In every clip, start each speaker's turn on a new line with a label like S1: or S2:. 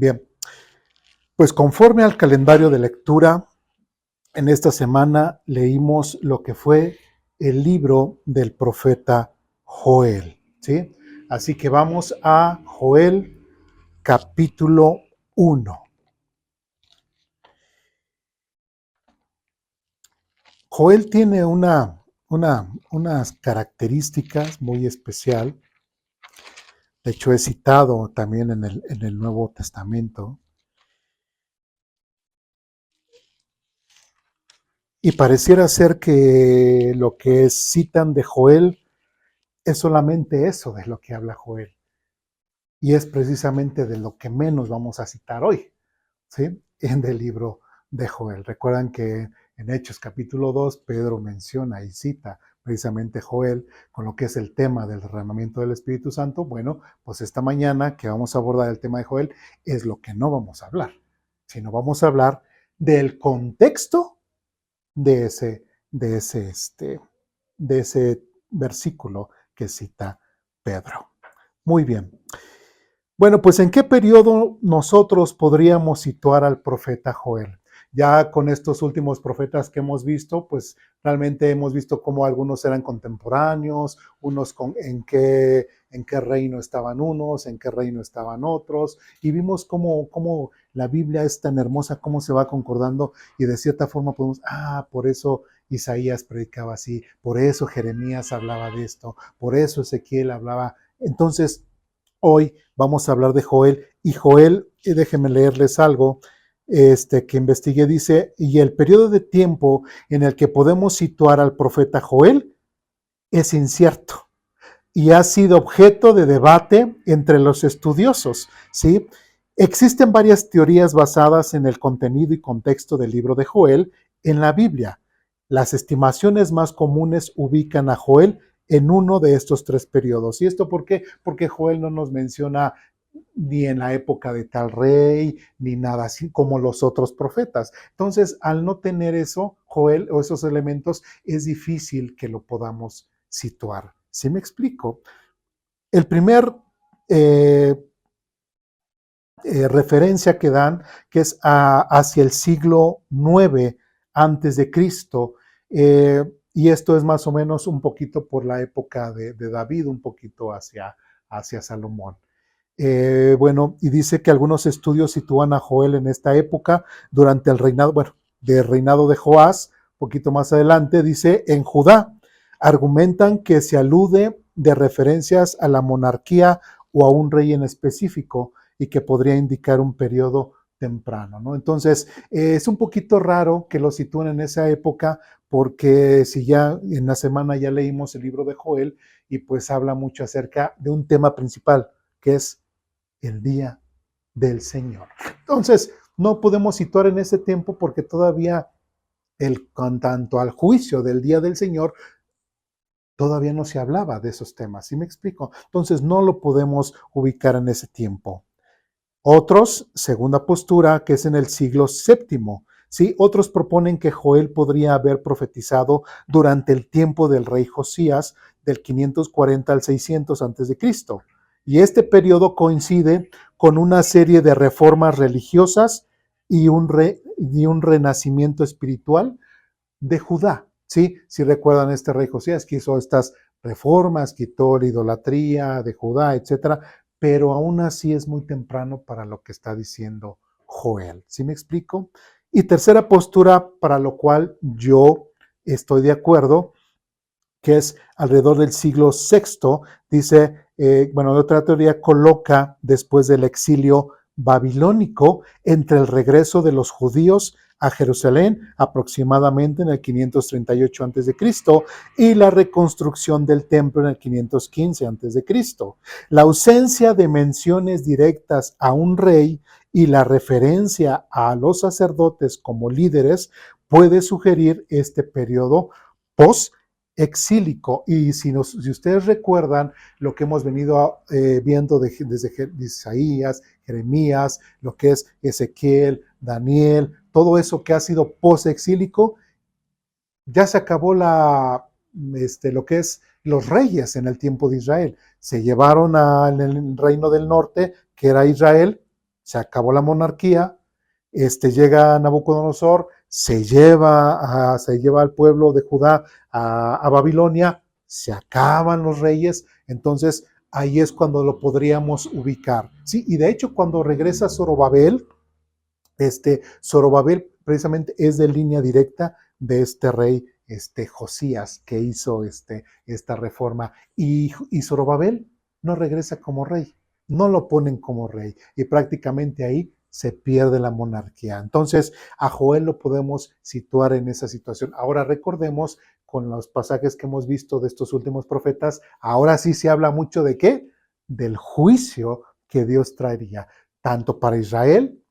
S1: Bien, pues conforme al calendario de lectura, en esta semana leímos lo que fue el libro del profeta Joel, ¿sí? Así que vamos a Joel capítulo 1. Joel tiene unas características muy especial. De hecho, es citado también en el Nuevo Testamento. Y pareciera ser que lo que citan de Joel es solamente eso de lo que habla Joel. Y es precisamente de lo que menos vamos a citar hoy, ¿sí? En el libro de Joel. Recuerdan que en Hechos capítulo 2, Pedro menciona y cita precisamente Joel con lo que es el tema del derramamiento del Espíritu Santo. Bueno, pues esta mañana que vamos a abordar el tema de Joel es lo que no vamos a hablar, sino vamos a hablar del contexto de de ese versículo que cita Pedro. Muy bien. Bueno, pues ¿en qué periodo nosotros podríamos situar al profeta Joel? Ya con estos últimos profetas que hemos visto, pues realmente hemos visto cómo algunos eran contemporáneos, en qué reino estaban unos, en qué reino estaban otros, y vimos cómo la Biblia es tan hermosa, cómo se va concordando, y de cierta forma podemos, por eso Isaías predicaba así, por eso Jeremías hablaba de esto, por eso Ezequiel hablaba. Entonces, hoy vamos a hablar de Joel, y Joel, déjenme leerles algo que investigué, dice, y el periodo de tiempo en el que podemos situar al profeta Joel es incierto y ha sido objeto de debate entre los estudiosos, ¿sí? Existen varias teorías basadas en el contenido y contexto del libro de Joel en la Biblia. Las estimaciones más comunes ubican a Joel en uno de estos tres periodos. ¿Y esto por qué? Porque Joel no nos menciona ni en la época de tal rey, ni nada así como los otros profetas. Entonces, al no tener eso, Joel, o esos elementos, es difícil que lo podamos situar. ¿Sí me explico? El primer eh, referencia que dan, que es hacia el siglo IX antes de Cristo, y esto es más o menos un poquito por la época de David, un poquito hacia Salomón. Bueno, y dice que algunos estudios sitúan a Joel en esta época durante el reinado, bueno, del reinado de Joás, un poquito más adelante, dice en Judá. Argumentan que se alude de referencias a la monarquía o a un rey en específico y que podría indicar un periodo temprano, ¿no? Entonces, es un poquito raro que lo sitúen en esa época porque si ya en la semana ya leímos el libro de Joel y pues habla mucho acerca de un tema principal, que es el día del Señor. Entonces, no podemos situar en ese tiempo porque todavía con tanto al juicio del día del Señor, todavía no se hablaba de esos temas, ¿sí me explico? Entonces, no lo podemos ubicar en ese tiempo. Otros, segunda postura, que es en el siglo VII. ¿Sí? Otros proponen que Joel podría haber profetizado durante el tiempo del rey Josías, del 540 al 600 a.C. Y este periodo coincide con una serie de reformas religiosas y un renacimiento espiritual de Judá. ¿Sí? Si recuerdan, este rey Josías que hizo estas reformas, quitó la idolatría de Judá, etcétera, pero aún así es muy temprano para lo que está diciendo Joel. ¿Sí me explico? Y tercera postura, para lo cual yo estoy de acuerdo, que es alrededor del siglo VI, dice, bueno, otra teoría coloca después del exilio babilónico entre el regreso de los judíos a Jerusalén aproximadamente en el 538 a.C. y la reconstrucción del templo en el 515 a.C. La ausencia de menciones directas a un rey y la referencia a los sacerdotes como líderes puede sugerir este periodo post-exílico. Y si ustedes recuerdan lo que hemos venido viendo desde Isaías, Jeremías, lo que es Ezequiel, Daniel, todo eso que ha sido post-exílico, ya se acabó lo que es los reyes en el tiempo de Israel. Se llevaron al reino del norte, que era Israel, se acabó la monarquía, llega Nabucodonosor, se lleva al pueblo de Judá a Babilonia, se acaban los reyes, entonces ahí es cuando lo podríamos ubicar. Sí, y de hecho cuando regresa Zorobabel, Zorobabel precisamente es de línea directa de este rey Josías que hizo esta reforma. Y Zorobabel no regresa como rey, no lo ponen como rey y prácticamente ahí se pierde la monarquía. Entonces a Joel lo podemos situar en esa situación. Ahora recordemos con los pasajes que hemos visto de estos últimos profetas, ahora sí se habla mucho de qué, del juicio que Dios traería, tanto para Israel,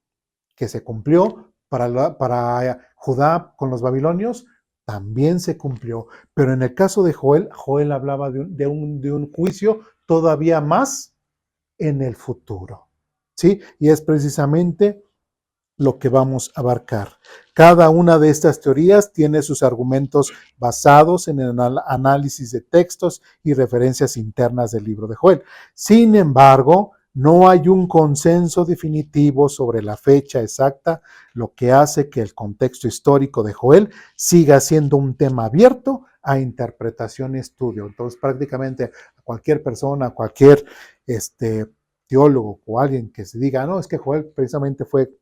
S1: que se cumplió, para Judá con los babilonios, también se cumplió. Pero en el caso de Joel, Joel hablaba de un juicio todavía más en el futuro. ¿Sí? Y es precisamente lo que vamos a abarcar. Cada una de estas teorías tiene sus argumentos basados en el análisis de textos y referencias internas del libro de Joel. Sin embargo, no hay un consenso definitivo sobre la fecha exacta, lo que hace que el contexto histórico de Joel siga siendo un tema abierto a interpretación y estudio. Entonces, prácticamente cualquier persona, cualquier teólogo o alguien que se diga, no, es que Joel precisamente fue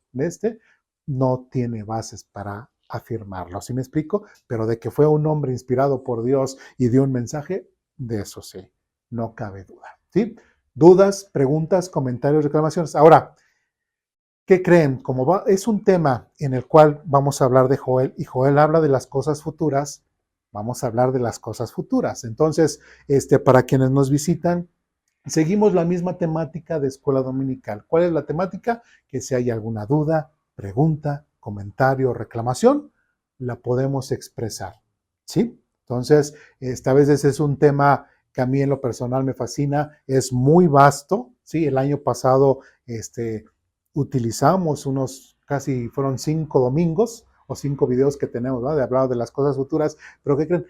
S1: no tiene bases para afirmarlo. ¿Sí me explico? Pero de que fue un hombre inspirado por Dios y dio un mensaje, de eso sí, no cabe duda. ¿Sí? Dudas, preguntas, comentarios, reclamaciones. Ahora, ¿qué creen? Como es un tema en el cual vamos a hablar de Joel y Joel habla de las cosas futuras, vamos a hablar de las cosas futuras. Entonces, para quienes nos visitan, seguimos la misma temática de escuela dominical. ¿Cuál es la temática? Que si hay alguna duda, pregunta, comentario, reclamación, la podemos expresar. ¿Sí? Entonces, esta vez ese es un tema que a mí en lo personal me fascina, es muy vasto. ¿Sí? El año pasado utilizamos casi fueron 5 domingos o 5 videos que tenemos, ¿no? De hablar de las cosas futuras, pero ¿qué creen?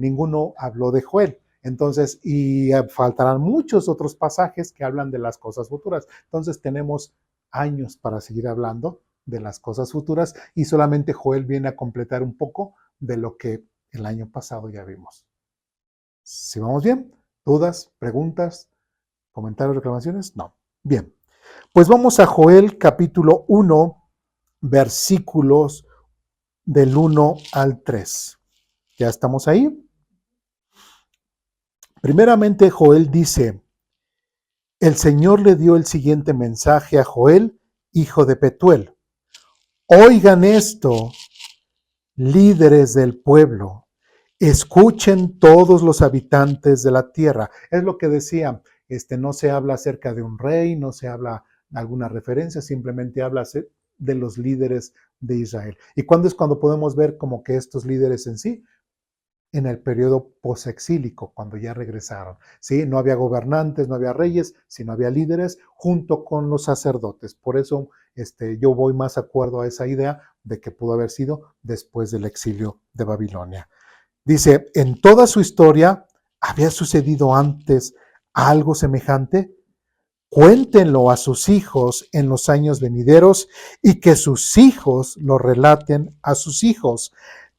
S1: Ninguno habló de Joel. Entonces, y faltarán muchos otros pasajes que hablan de las cosas futuras. Entonces, tenemos años para seguir hablando de las cosas futuras y solamente Joel viene a completar un poco de lo que el año pasado ya vimos. ¿Sí vamos bien? ¿Dudas, preguntas, comentarios, reclamaciones? No. Bien. Pues vamos a Joel capítulo 1, versículos del 1 al 3. ¿Ya estamos ahí? Primeramente, Joel dice, el Señor le dio el siguiente mensaje a Joel, hijo de Petuel. Oigan esto, líderes del pueblo. Escuchen todos los habitantes de la tierra. Es lo que decía, no se habla acerca de un rey, no se habla de alguna referencia, simplemente habla de los líderes de Israel. ¿Y cuándo es cuando podemos ver como que estos líderes en sí? En el periodo posexílico, cuando ya regresaron. ¿Sí? No había gobernantes, no había reyes, sino había líderes junto con los sacerdotes. Por eso yo voy más de acuerdo a esa idea de que pudo haber sido después del exilio de Babilonia. Dice, en toda su historia, ¿había sucedido antes algo semejante? Cuéntenlo a sus hijos en los años venideros y que sus hijos lo relaten a sus hijos.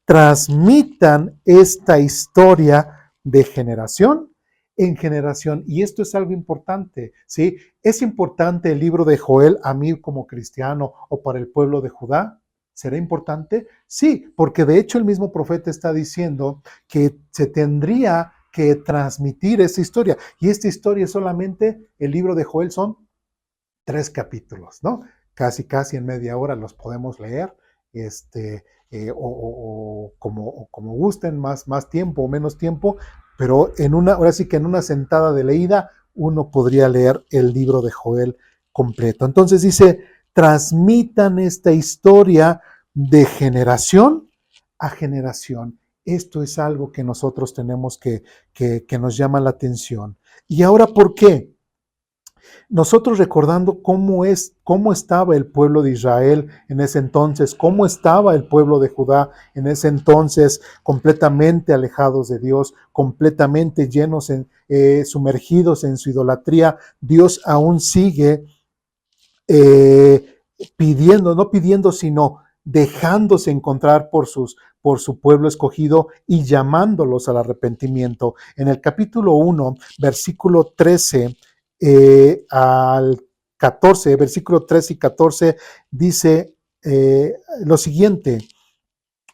S1: Transmitan esta historia de generación en generación. Y esto es algo importante, ¿sí? ¿Es importante el libro de Joel a mí como cristiano o para el pueblo de Judá? ¿Será importante? Sí, porque de hecho el mismo profeta está diciendo que se tendría que transmitir esta historia. Y esta historia solamente, el libro de Joel son 3 capítulos, ¿no? Casi en media hora los podemos leer, o como gusten, más tiempo o menos tiempo, pero ahora sí que en una sentada de leída uno podría leer el libro de Joel completo. Entonces dice, transmitan esta historia de generación a generación. Esto es algo que nosotros tenemos que nos llama la atención. ¿Y ahora por qué? Nosotros recordando cómo estaba el pueblo de Israel en ese entonces, cómo estaba el pueblo de Judá en ese entonces, completamente alejados de Dios, completamente sumergidos en su idolatría, Dios aún sigue pidiendo, no pidiendo, sino dejándose encontrar por su pueblo escogido y llamándolos al arrepentimiento. En el capítulo 1, versículo 13 al 14, versículo 13 y 14, dice lo siguiente: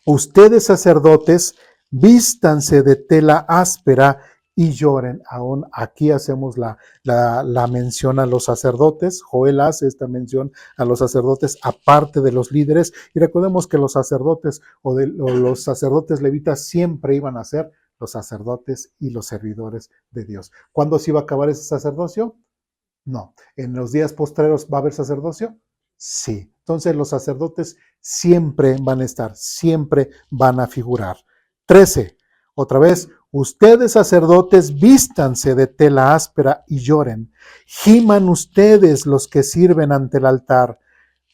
S1: ustedes sacerdotes, vístanse de tela áspera y lloren. Aún aquí hacemos la mención a los sacerdotes. Joel hace esta mención a los sacerdotes aparte de los líderes. Y recordemos que los sacerdotes o los sacerdotes levitas siempre iban a ser los sacerdotes y los servidores de Dios. ¿Cuándo se iba a acabar ese sacerdocio? No. ¿En los días postreros va a haber sacerdocio? Sí. Entonces los sacerdotes siempre van a estar, siempre van a figurar. 13. Otra vez, ustedes sacerdotes vístanse de tela áspera y lloren. Giman ustedes los que sirven ante el altar.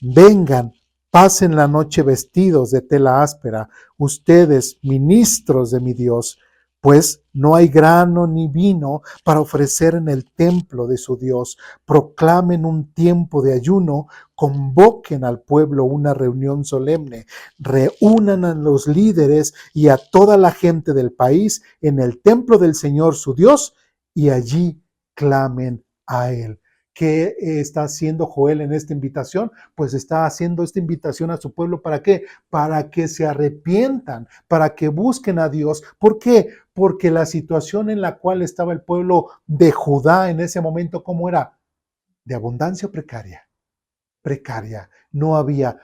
S1: Vengan, pasen la noche vestidos de tela áspera, ustedes ministros de mi Dios, pues no hay grano ni vino para ofrecer en el templo de su Dios. Proclamen un tiempo de ayuno, convoquen al pueblo una reunión solemne, reúnan a los líderes y a toda la gente del país en el templo del Señor su Dios y allí clamen a Él. ¿Qué está haciendo Joel en esta invitación? Pues está haciendo esta invitación a su pueblo. ¿Para qué? Para que se arrepientan, para que busquen a Dios. ¿Por qué? Porque la situación en la cual estaba el pueblo de Judá en ese momento, ¿cómo era? De abundancia precaria. Precaria. No había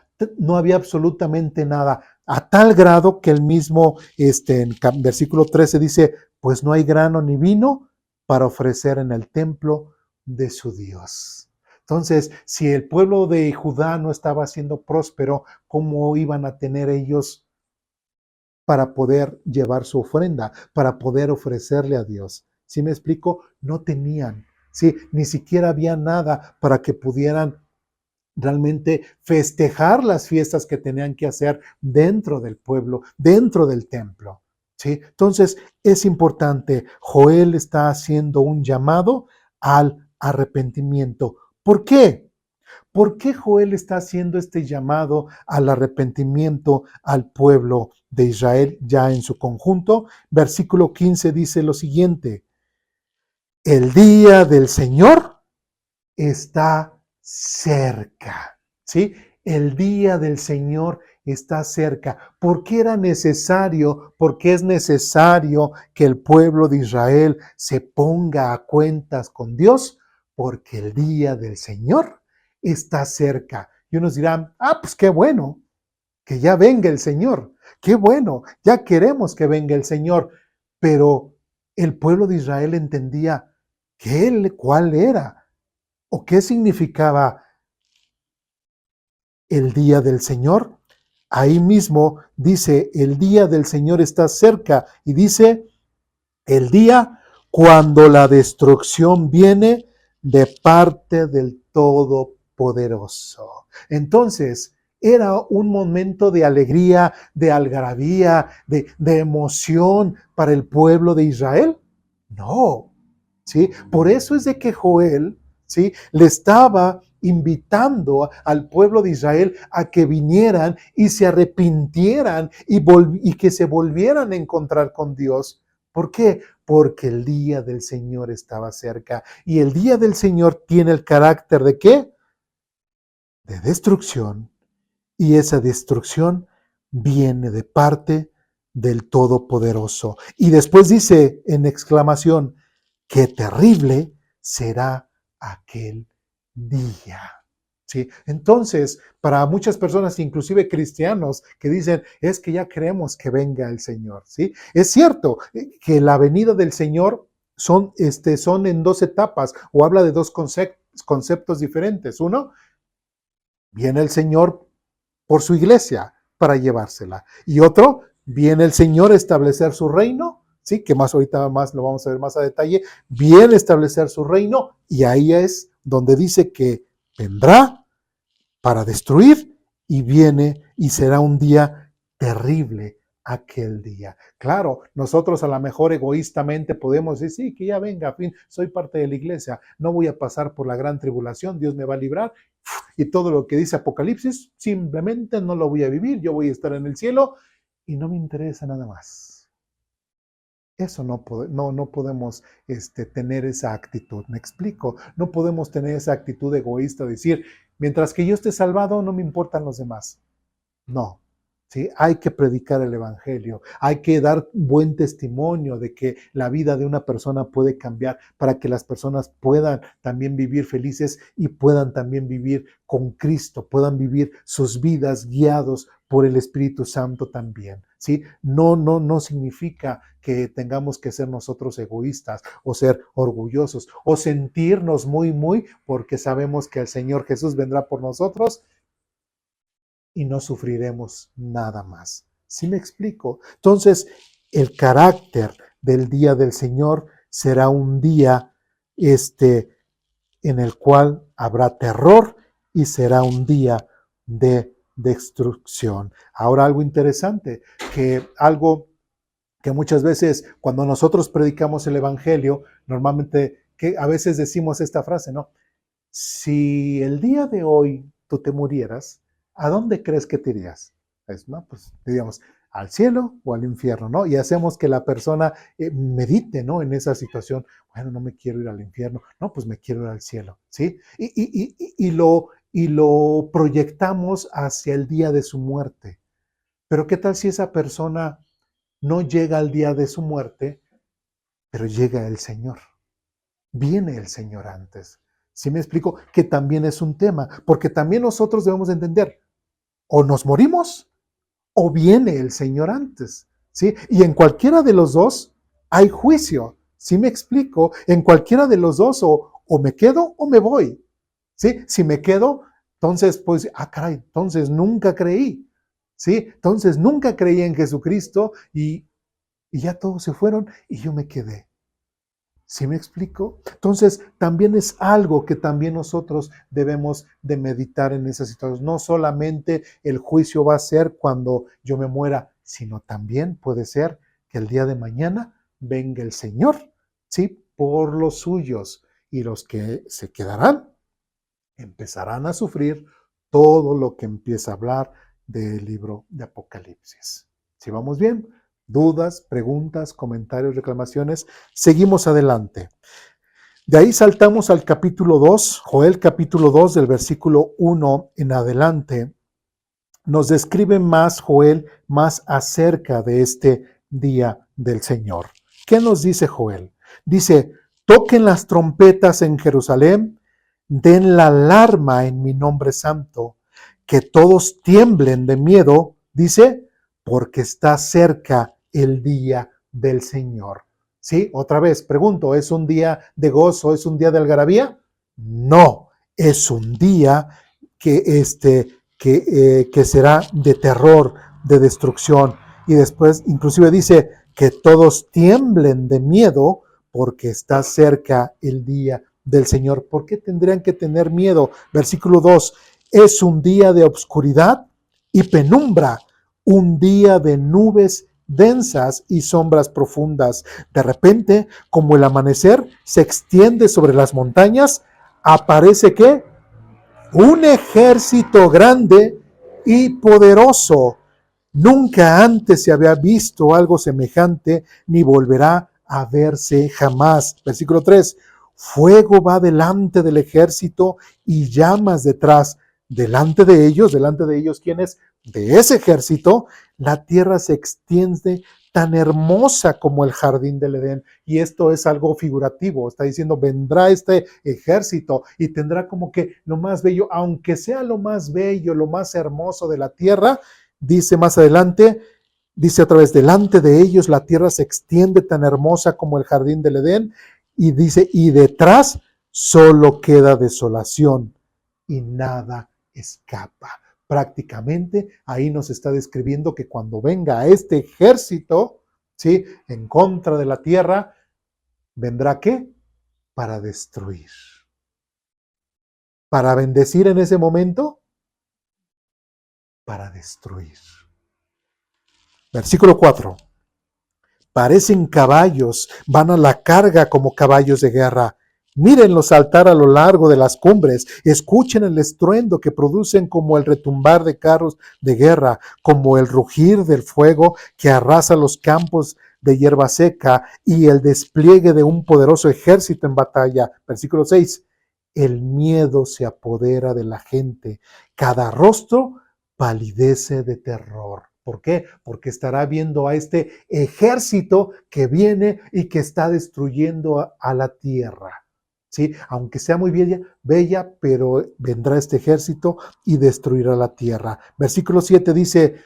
S1: absolutamente nada. A tal grado que el mismo, en versículo 13 dice, pues no hay grano ni vino para ofrecer en el templo de su Dios. Entonces, si el pueblo de Judá no estaba siendo próspero, ¿cómo iban a tener ellos para poder llevar su ofrenda, para poder ofrecerle a Dios? ¿Sí me explico? No tenían, ¿sí? Ni siquiera había nada para que pudieran realmente festejar las fiestas que tenían que hacer dentro del pueblo, dentro del templo. ¿Sí? Entonces, es importante, Joel está haciendo un llamado al arrepentimiento. ¿Por qué? ¿Por qué Joel está haciendo este llamado al arrepentimiento al pueblo de Israel ya en su conjunto? Versículo 15 dice lo siguiente: el día del Señor está cerca, ¿sí? El día del Señor está cerca. ¿Por qué era necesario? ¿Por qué es necesario que el pueblo de Israel se ponga a cuentas con Dios? Porque el día del Señor está cerca. Y unos dirán, pues qué bueno, que ya venga el Señor. Qué bueno, ya queremos que venga el Señor. Pero el pueblo de Israel entendía cuál era o qué significaba el día del Señor. Ahí mismo dice, el día del Señor está cerca, y dice, el día cuando la destrucción viene de parte del Todopoderoso. Entonces, ¿era un momento de alegría, de algarabía, de emoción para el pueblo de Israel? No, ¿sí? Por eso es de que Joel, ¿sí?, le estaba invitando al pueblo de Israel a que vinieran y se arrepintieran y que se volvieran a encontrar con Dios. ¿Por qué? Porque el día del Señor estaba cerca. Y el día del Señor tiene el carácter ¿de qué? De destrucción. Y esa destrucción viene de parte del Todopoderoso. Y después dice en exclamación, qué terrible será aquel día. ¿Sí? Entonces, para muchas personas, inclusive cristianos, que dicen, es que ya queremos que venga el Señor. ¿Sí? Es cierto que la venida del Señor son en dos etapas, o habla de dos conceptos diferentes. Uno, viene el Señor por su iglesia para llevársela. Y otro, viene el Señor a establecer su reino, ¿sí? Que más ahorita más lo vamos a ver más a detalle. Viene a establecer su reino y ahí es donde dice que vendrá para destruir y viene y será un día terrible aquel día. Claro, nosotros a lo mejor egoístamente podemos decir, sí, que ya venga, a fin, soy parte de la iglesia, no voy a pasar por la gran tribulación, Dios me va a librar, y todo lo que dice Apocalipsis, simplemente no lo voy a vivir, yo voy a estar en el cielo y no me interesa nada más. Eso no podemos tener esa actitud, ¿me explico? No podemos tener esa actitud egoísta de decir, mientras que yo esté salvado, no me importan los demás. No, ¿sí? Hay que predicar el evangelio, hay que dar buen testimonio de que la vida de una persona puede cambiar para que las personas puedan también vivir felices y puedan también vivir con Cristo, puedan vivir sus vidas guiados por el Espíritu Santo también, ¿sí? No significa que tengamos que ser nosotros egoístas o ser orgullosos o sentirnos muy porque sabemos que el Señor Jesús vendrá por nosotros y no sufriremos nada más. ¿Sí me explico? Entonces, el carácter del día del Señor será un día en el cual habrá terror y será un día de destrucción. Ahora algo interesante, que algo que muchas veces cuando nosotros predicamos el Evangelio, normalmente que a veces decimos esta frase, ¿no? Si el día de hoy tú te murieras, ¿a dónde crees que te irías? ¿No? Pues digamos, al cielo o al infierno, ¿no? Y hacemos que la persona medite, ¿no? En esa situación. Bueno, no me quiero ir al infierno, no, pues me quiero ir al cielo, ¿sí? Y lo proyectamos hacia el día de su muerte. Pero ¿qué tal si esa persona no llega al día de su muerte, pero llega el Señor? Viene el Señor antes. ¿Sí me explico? Que también es un tema, porque también nosotros debemos entender, o nos morimos o viene el Señor antes, ¿sí? Y en cualquiera de los dos hay juicio, ¿sí me explico? En cualquiera de los dos o me quedo o me voy, ¿sí? Si me quedo, entonces pues, caray, entonces nunca creí, ¿sí? Entonces nunca creí en Jesucristo y ya todos se fueron y yo me quedé. ¿Sí me explico? Entonces, también es algo que también nosotros debemos de meditar en esas situaciones. No solamente el juicio va a ser cuando yo me muera, sino también puede ser que el día de mañana venga el Señor, ¿sí? Por los suyos. Y los que se quedarán empezarán a sufrir todo lo que empieza a hablar del libro de Apocalipsis. ¿Sí vamos bien? ¿Dudas, preguntas, comentarios, reclamaciones? Seguimos adelante. De ahí saltamos al capítulo 2, Joel capítulo 2 del versículo 1 en adelante. Nos describe más Joel, más acerca de este día del Señor. ¿Qué nos dice Joel? Dice, toquen las trompetas en Jerusalén, den la alarma en mi nombre santo, que todos tiemblen de miedo, dice, porque está cerca el día del Señor. ¿Sí? Otra vez, pregunto, ¿es un día de gozo, es un día de algarabía? No, es un día que será de terror, de destrucción. Y después inclusive dice que todos tiemblen de miedo porque está cerca el día del Señor. ¿Por qué tendrían que tener miedo? Versículo 2, es un día de obscuridad y penumbra, un día de nubes densas y sombras profundas. De repente, como el amanecer se extiende sobre las montañas, aparece ¿qué? Un ejército grande y poderoso. Nunca antes se había visto algo semejante, ni volverá a verse jamás. Versículo 3. Fuego va delante del ejército y llamas detrás. Delante de ellos, ¿quiénes? De ese ejército, la tierra se extiende tan hermosa como el jardín del Edén. Y esto es algo figurativo. Está diciendo, vendrá este ejército y tendrá como que lo más bello, aunque sea lo más bello, lo más hermoso de la tierra, dice más adelante, dice otra vez, delante de ellos la tierra se extiende tan hermosa como el jardín del Edén, y dice, y detrás solo queda desolación y nada escapa. Prácticamente ahí nos está describiendo que cuando venga este ejército, ¿sí? En contra de la tierra, ¿vendrá qué? Para destruir. ¿Para bendecir en ese momento? Para destruir. Versículo 4. Parecen caballos, van a la carga como caballos de guerra. Mírenlos saltar a lo largo de las cumbres, escuchen el estruendo que producen como el retumbar de carros de guerra, como el rugir del fuego que arrasa los campos de hierba seca y el despliegue de un poderoso ejército en batalla. Versículo 6. El miedo se apodera de la gente, cada rostro palidece de terror. ¿Por qué? Porque estará viendo a este ejército que viene y que está destruyendo a la tierra. ¿Sí? Aunque sea muy bella, pero vendrá este ejército y destruirá la tierra. Versículo 7 dice,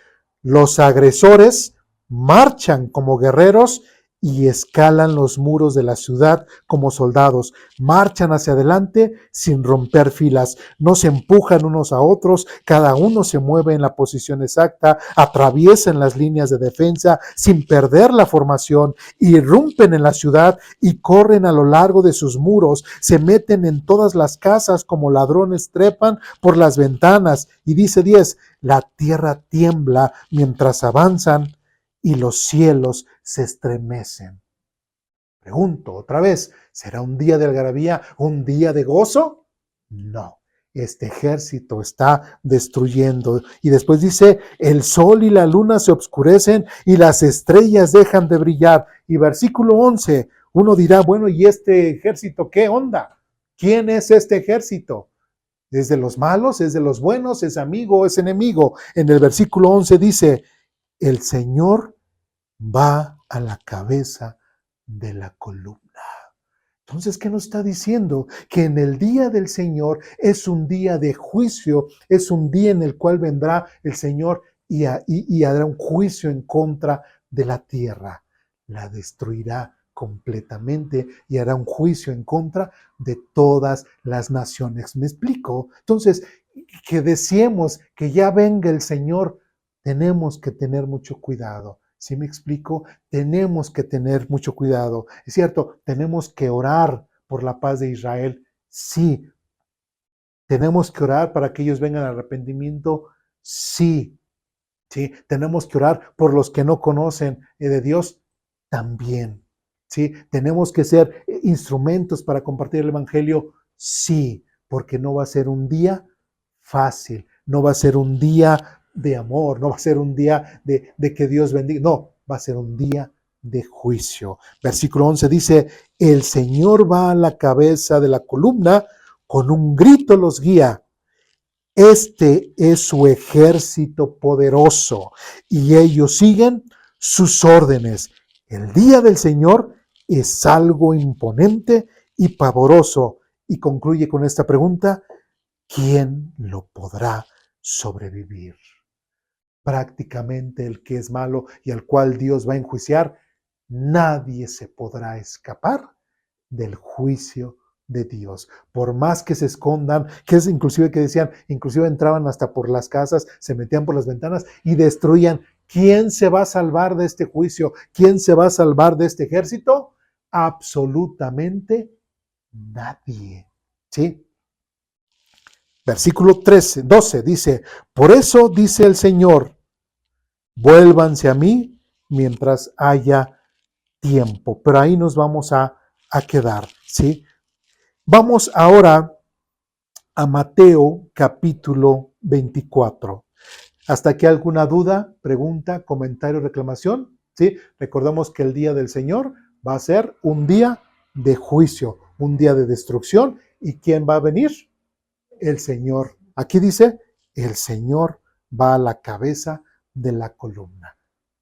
S1: los agresores marchan como guerreros y escalan los muros de la ciudad como soldados. Marchan hacia adelante sin romper filas. No se empujan unos a otros. Cada uno se mueve en la posición exacta. Atraviesan las líneas de defensa sin perder la formación. Irrumpen en la ciudad y corren a lo largo de sus muros. Se meten en todas las casas como ladrones, trepan por las ventanas. Y dice 10, la tierra tiembla mientras avanzan y los cielos se estremecen. Pregunto otra vez, ¿será un día de algarabía, un día de gozo? No, este ejército está destruyendo. Y después dice, el sol y la luna se obscurecen y las estrellas dejan de brillar. Y versículo 11, uno dirá, bueno, ¿y este ejército qué onda? ¿Quién es este ejército? ¿Es de los malos? ¿Es de los buenos? ¿Es amigo? ¿Es enemigo? En el versículo 11 dice, el Señor va a la cabeza de la columna. Entonces, ¿qué nos está diciendo? Que en el día del Señor es un día de juicio, es un día en el cual vendrá el Señor y hará un juicio en contra de la tierra. La destruirá completamente y hará un juicio en contra de todas las naciones. ¿Me explico? Entonces, que deseemos que ya venga el Señor, tenemos que tener mucho cuidado. ¿Sí me explico? Tenemos que tener mucho cuidado. Es cierto, tenemos que orar por la paz de Israel. Sí. Tenemos que orar para que ellos vengan al arrepentimiento. Sí. Sí. Tenemos que orar por los que no conocen de Dios. También. Sí. Tenemos que ser instrumentos para compartir el Evangelio. Sí. Porque no va a ser un día fácil. No va a ser un día de amor, no va a ser un día de que Dios bendiga, no, va a ser un día de juicio. Versículo 11 dice, el Señor va a la cabeza de la columna, con un grito los guía. Este es su ejército poderoso y ellos siguen sus órdenes. El día del Señor es algo imponente y pavoroso. Y concluye con esta pregunta, ¿quién lo podrá sobrevivir? Prácticamente el que es malo y al cual Dios va a enjuiciar, nadie se podrá escapar del juicio de Dios. Por más que se escondan, que es inclusive que decían, inclusive entraban hasta por las casas, se metían por las ventanas y destruían. ¿Quién se va a salvar de este juicio? ¿Quién se va a salvar de este ejército? Absolutamente nadie. ¿Sí? Versículo 12 dice, por eso dice el Señor, vuélvanse a mí mientras haya tiempo. Pero ahí nos vamos a quedar, ¿sí? Vamos ahora a Mateo capítulo 24. ¿Hasta aquí alguna duda, pregunta, comentario, reclamación? ¿Sí? Recordemos que el día del Señor va a ser un día de juicio, un día de destrucción. ¿Y quién va a venir? El Señor. Aquí dice, el Señor va a la cabeza de la columna.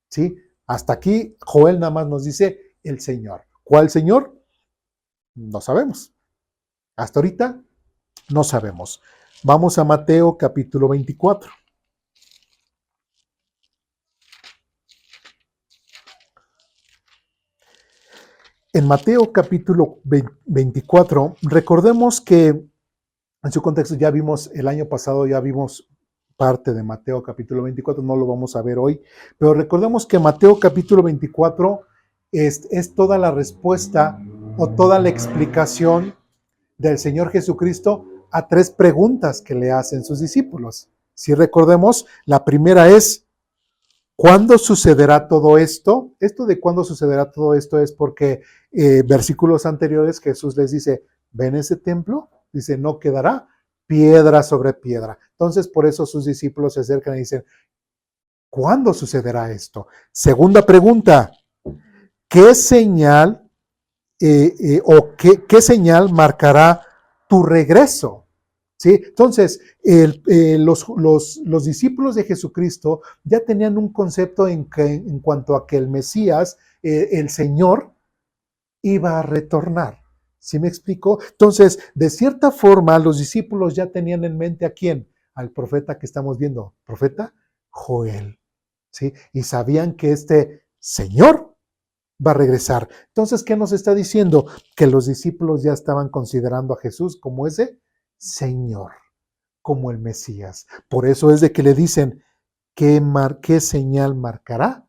S1: ¿Sí? Hasta aquí Joel nada más nos dice el Señor. ¿Cuál Señor? No sabemos. Hasta ahorita no sabemos. Vamos a Mateo capítulo 24. En Mateo capítulo 24, recordemos que en su contexto ya vimos, el año pasado ya vimos parte de Mateo capítulo 24, no lo vamos a ver hoy, pero recordemos que Mateo capítulo 24 es toda la respuesta o toda la explicación del Señor Jesucristo a 3 preguntas que le hacen sus discípulos. Si recordemos, la primera es, ¿Cuándo sucederá todo esto? Esto de cuándo sucederá todo esto es porque versículos anteriores Jesús les dice, ¿ven ese templo? Dice, no quedará piedra sobre piedra. Entonces, por eso sus discípulos se acercan y dicen, ¿cuándo sucederá esto? Segunda pregunta, ¿qué señal qué señal marcará tu regreso? ¿Sí? Entonces, los discípulos de Jesucristo ya tenían un concepto en cuanto a que el Mesías, el Señor, iba a retornar. ¿Sí me explico? Entonces, de cierta forma, los discípulos ya tenían en mente a quién, al profeta que estamos viendo, profeta Joel. ¿Sí? Y sabían que este Señor va a regresar. Entonces, ¿qué nos está diciendo? Que los discípulos ya estaban considerando a Jesús como ese Señor, como el Mesías. Por eso es de que le dicen, ¿qué señal marcará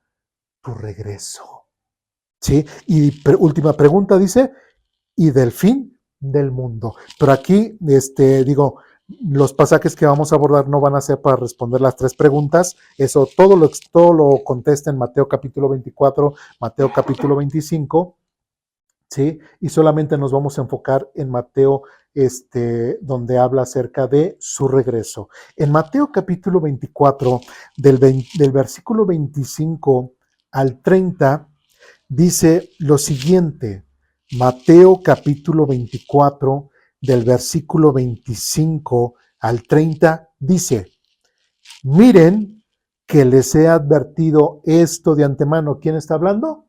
S1: tu regreso? ¿Sí? Y última pregunta dice, y del fin del mundo. Pero aquí, digo, los pasajes que vamos a abordar no van a ser para responder las tres preguntas. Eso todo lo contesta en Mateo capítulo 24, Mateo capítulo 25, ¿sí? Y solamente nos vamos a enfocar en Mateo, donde habla acerca de su regreso. En Mateo capítulo 24, del versículo 25 al 30, dice lo siguiente. Mateo capítulo 24, del versículo 25 al 30, dice, miren que les he advertido esto de antemano. ¿Quién está hablando?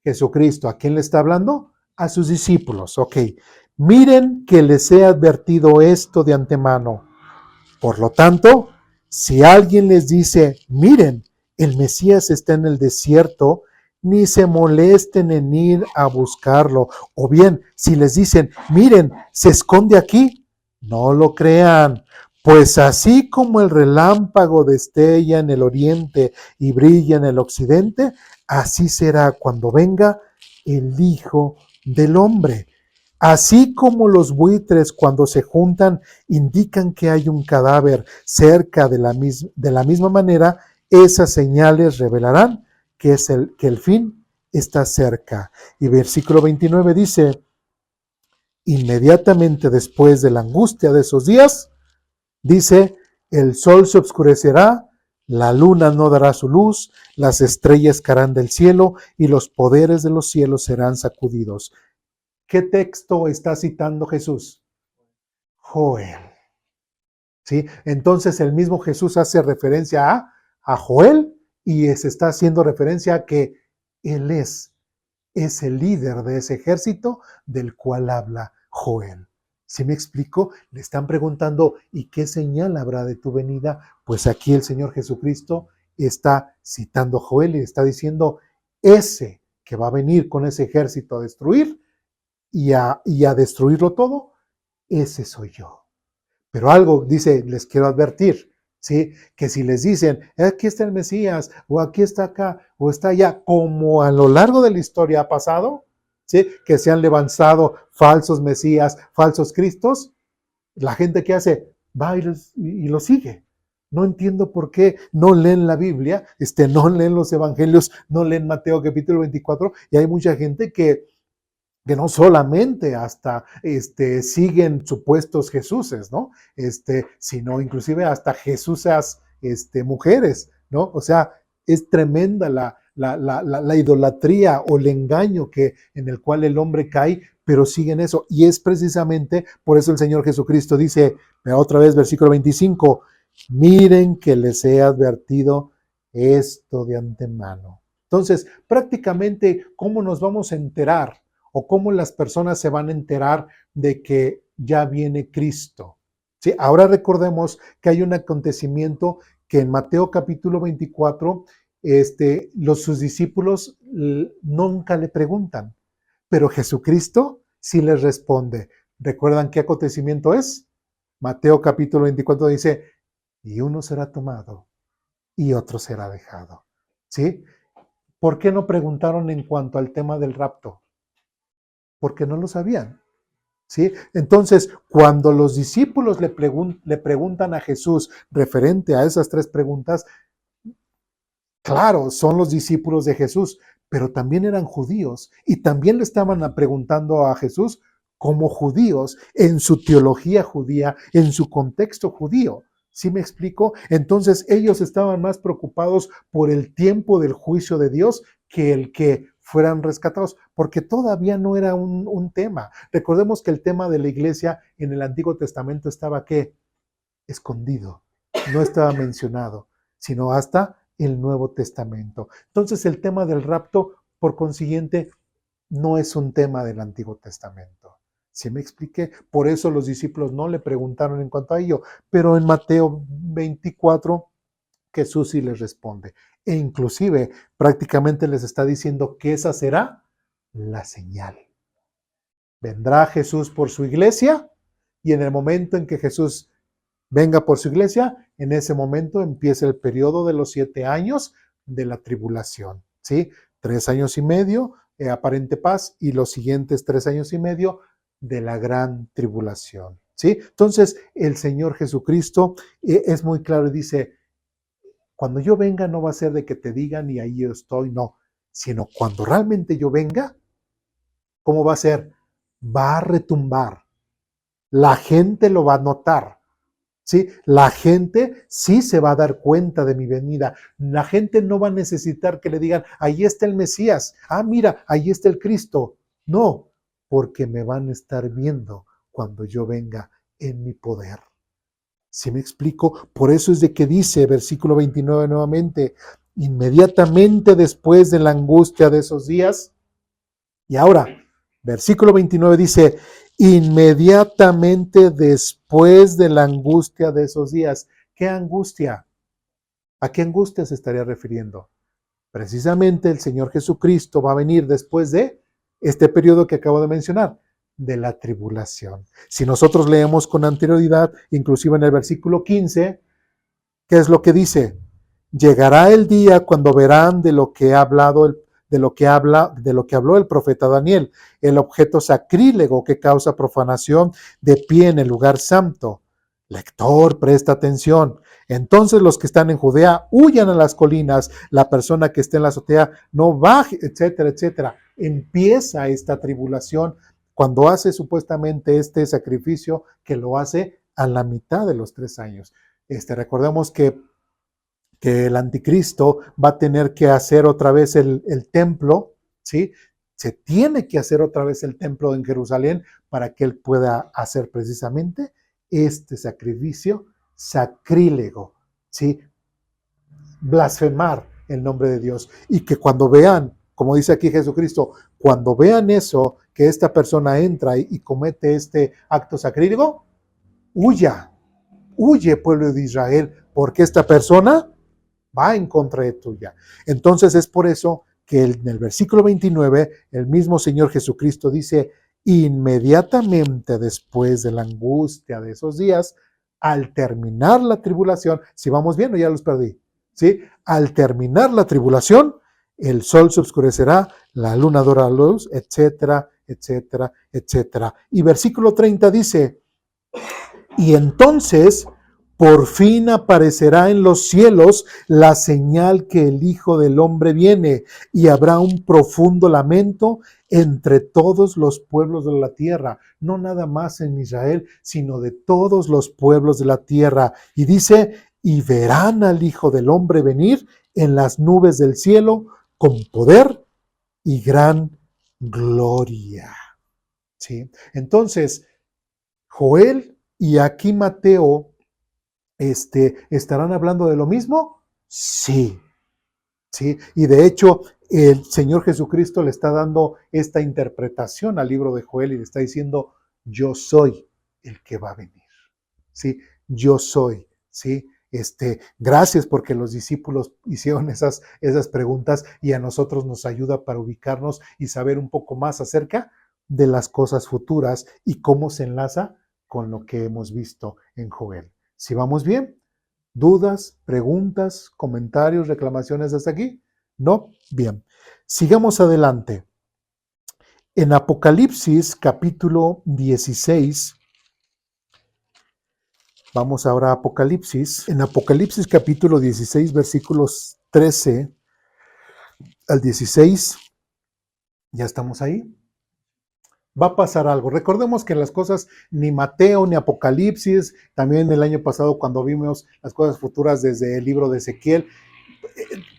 S1: Jesucristo. ¿A quién le está hablando? A sus discípulos. Ok. Miren que les he advertido esto de antemano. Por lo tanto, si alguien les dice, miren, el Mesías está en el desierto, ni se molesten en ir a buscarlo. O bien, si les dicen, miren, se esconde aquí, no lo crean. Pues así como el relámpago destella en el oriente y brilla en el occidente, así será cuando venga el Hijo del Hombre. Así como los buitres cuando se juntan indican que hay un cadáver cerca de la misma manera, esas señales revelarán que el fin está cerca. Y versículo 29 dice, inmediatamente después de la angustia de esos días, dice, el sol se oscurecerá, la luna no dará su luz, las estrellas caerán del cielo y los poderes de los cielos serán sacudidos. ¿Qué texto está citando Jesús? Joel. ¿Sí? Entonces el mismo Jesús hace referencia a Joel y se está haciendo referencia a que Él es el líder de ese ejército del cual habla Joel. ¿Sí me explico? Le están preguntando, ¿y qué señal habrá de tu venida? Pues aquí el Señor Jesucristo está citando a Joel y está diciendo, ese que va a venir con ese ejército a destruir y a destruirlo todo, ese soy yo. Pero algo dice, les quiero advertir, ¿sí? Que si les dicen, aquí está el Mesías, o aquí está acá, o está allá, como a lo largo de la historia ha pasado, ¿sí? Que se han levantado falsos Mesías, falsos Cristos, la gente que hace, va y lo sigue. No entiendo por qué no leen la Biblia, no leen los evangelios, no leen Mateo capítulo 24, y hay mucha gente que no solamente hasta siguen supuestos Jesuses, ¿no? Sino inclusive hasta Jesusas mujeres, ¿no? O sea, es tremenda la idolatría o el engaño en el cual el hombre cae, pero siguen eso. Y es precisamente por eso el Señor Jesucristo dice, otra vez, versículo 25, miren que les he advertido esto de antemano. Entonces, prácticamente, ¿cómo nos vamos a enterar? ¿O cómo las personas se van a enterar de que ya viene Cristo? ¿Sí? Ahora recordemos que hay un acontecimiento que en Mateo capítulo 24, sus discípulos nunca le preguntan, pero Jesucristo sí les responde. ¿Recuerdan qué acontecimiento es? Mateo capítulo 24 dice, y uno será tomado y otro será dejado. ¿Sí? ¿Por qué no preguntaron en cuanto al tema del rapto? Porque no lo sabían. ¿Sí? Entonces, cuando los discípulos le preguntan a Jesús referente a esas tres preguntas, Claro, son los discípulos de Jesús, pero también eran judíos y también le estaban preguntando a Jesús como judíos, en su teología judía, en su contexto judío. ¿Sí me explico? Entonces ellos estaban más preocupados por el tiempo del juicio de Dios que el que fueran rescatados, porque todavía no era un tema. Recordemos que el tema de la iglesia en el Antiguo Testamento estaba ¿qué? Escondido, no estaba mencionado, sino hasta el Nuevo Testamento. Entonces el tema del rapto, por consiguiente, no es un tema del Antiguo Testamento. ¿Sí me expliqué? Por eso los discípulos no le preguntaron en cuanto a ello, pero en Mateo 24 Jesús sí les responde. E inclusive prácticamente les está diciendo que esa será la señal. Vendrá Jesús por su iglesia y en el momento en que Jesús venga por su iglesia, en ese momento empieza el periodo de los 7 años de la tribulación, ¿sí? 3 años y medio, aparente paz, y los siguientes 3 años y medio de la gran tribulación, ¿sí? Entonces, el Señor Jesucristo es muy claro y dice, cuando yo venga no va a ser de que te digan y ahí yo estoy, no, sino cuando realmente yo venga, ¿cómo va a ser? Va a retumbar, la gente lo va a notar. ¿Sí? La gente sí se va a dar cuenta de mi venida. La gente no va a necesitar que le digan, ahí está el Mesías, mira, ahí está el Cristo. No, porque me van a estar viendo cuando yo venga en mi poder. ¿Sí me explico? Por eso es de que dice, versículo 29 nuevamente, inmediatamente después de la angustia de esos días. Y ahora, versículo 29 dice, inmediatamente después de la angustia de esos días. ¿Qué angustia? ¿A qué angustia se estaría refiriendo? Precisamente el Señor Jesucristo va a venir después de este periodo que acabo de mencionar, de la tribulación. Si nosotros leemos con anterioridad, inclusive en el versículo 15, ¿qué es lo que dice? Llegará el día cuando verán de lo que ha hablado de lo que habló el profeta Daniel, el objeto sacrílego que causa profanación de pie en el lugar santo. Lector, presta atención. Entonces los que están en Judea huyan a las colinas, la persona que esté en la azotea no baje, etcétera, etcétera. Empieza esta tribulación cuando hace supuestamente este sacrificio que lo hace a la mitad de los 3 años. Recordemos que el anticristo va a tener que hacer otra vez el templo, ¿sí? Se tiene que hacer otra vez el templo en Jerusalén para que él pueda hacer precisamente este sacrificio sacrílego, ¿sí? Blasfemar el nombre de Dios. Y que cuando vean, como dice aquí Jesucristo, cuando vean eso, que esta persona entra y comete este acto sacrílego, huye pueblo de Israel, porque esta persona va en contra de tuya. Entonces es por eso que en el versículo 29, el mismo Señor Jesucristo dice, inmediatamente después de la angustia de esos días, al terminar la tribulación, si vamos bien o ya los perdí, ¿sí? Al terminar la tribulación, el sol se oscurecerá, la luna dará luz, etcétera, etcétera, etcétera. Y versículo 30 dice, y entonces por fin aparecerá en los cielos la señal que el Hijo del Hombre viene, y habrá un profundo lamento entre todos los pueblos de la tierra, no nada más en Israel, sino de todos los pueblos de la tierra. Y dice, y verán al Hijo del Hombre venir en las nubes del cielo con poder y gran gloria. ¿Sí? Entonces, Joel y aquí Mateo ¿estarán hablando de lo mismo? Sí, sí. Y de hecho, el Señor Jesucristo le está dando esta interpretación al libro de Joel y le está diciendo, yo soy el que va a venir. Sí, yo soy, sí. Gracias porque los discípulos hicieron esas preguntas y a nosotros nos ayuda para ubicarnos y saber un poco más acerca de las cosas futuras y cómo se enlaza con lo que hemos visto en Joel. Si vamos bien, ¿dudas, preguntas, comentarios, reclamaciones hasta aquí? ¿No? Bien. Sigamos adelante. En Apocalipsis capítulo 16, vamos ahora a Apocalipsis. En Apocalipsis capítulo 16, versículos 13 al 16, ya estamos ahí. Va a pasar algo. Recordemos que las cosas, ni Mateo ni Apocalipsis, también el año pasado cuando vimos las cosas futuras desde el libro de Ezequiel,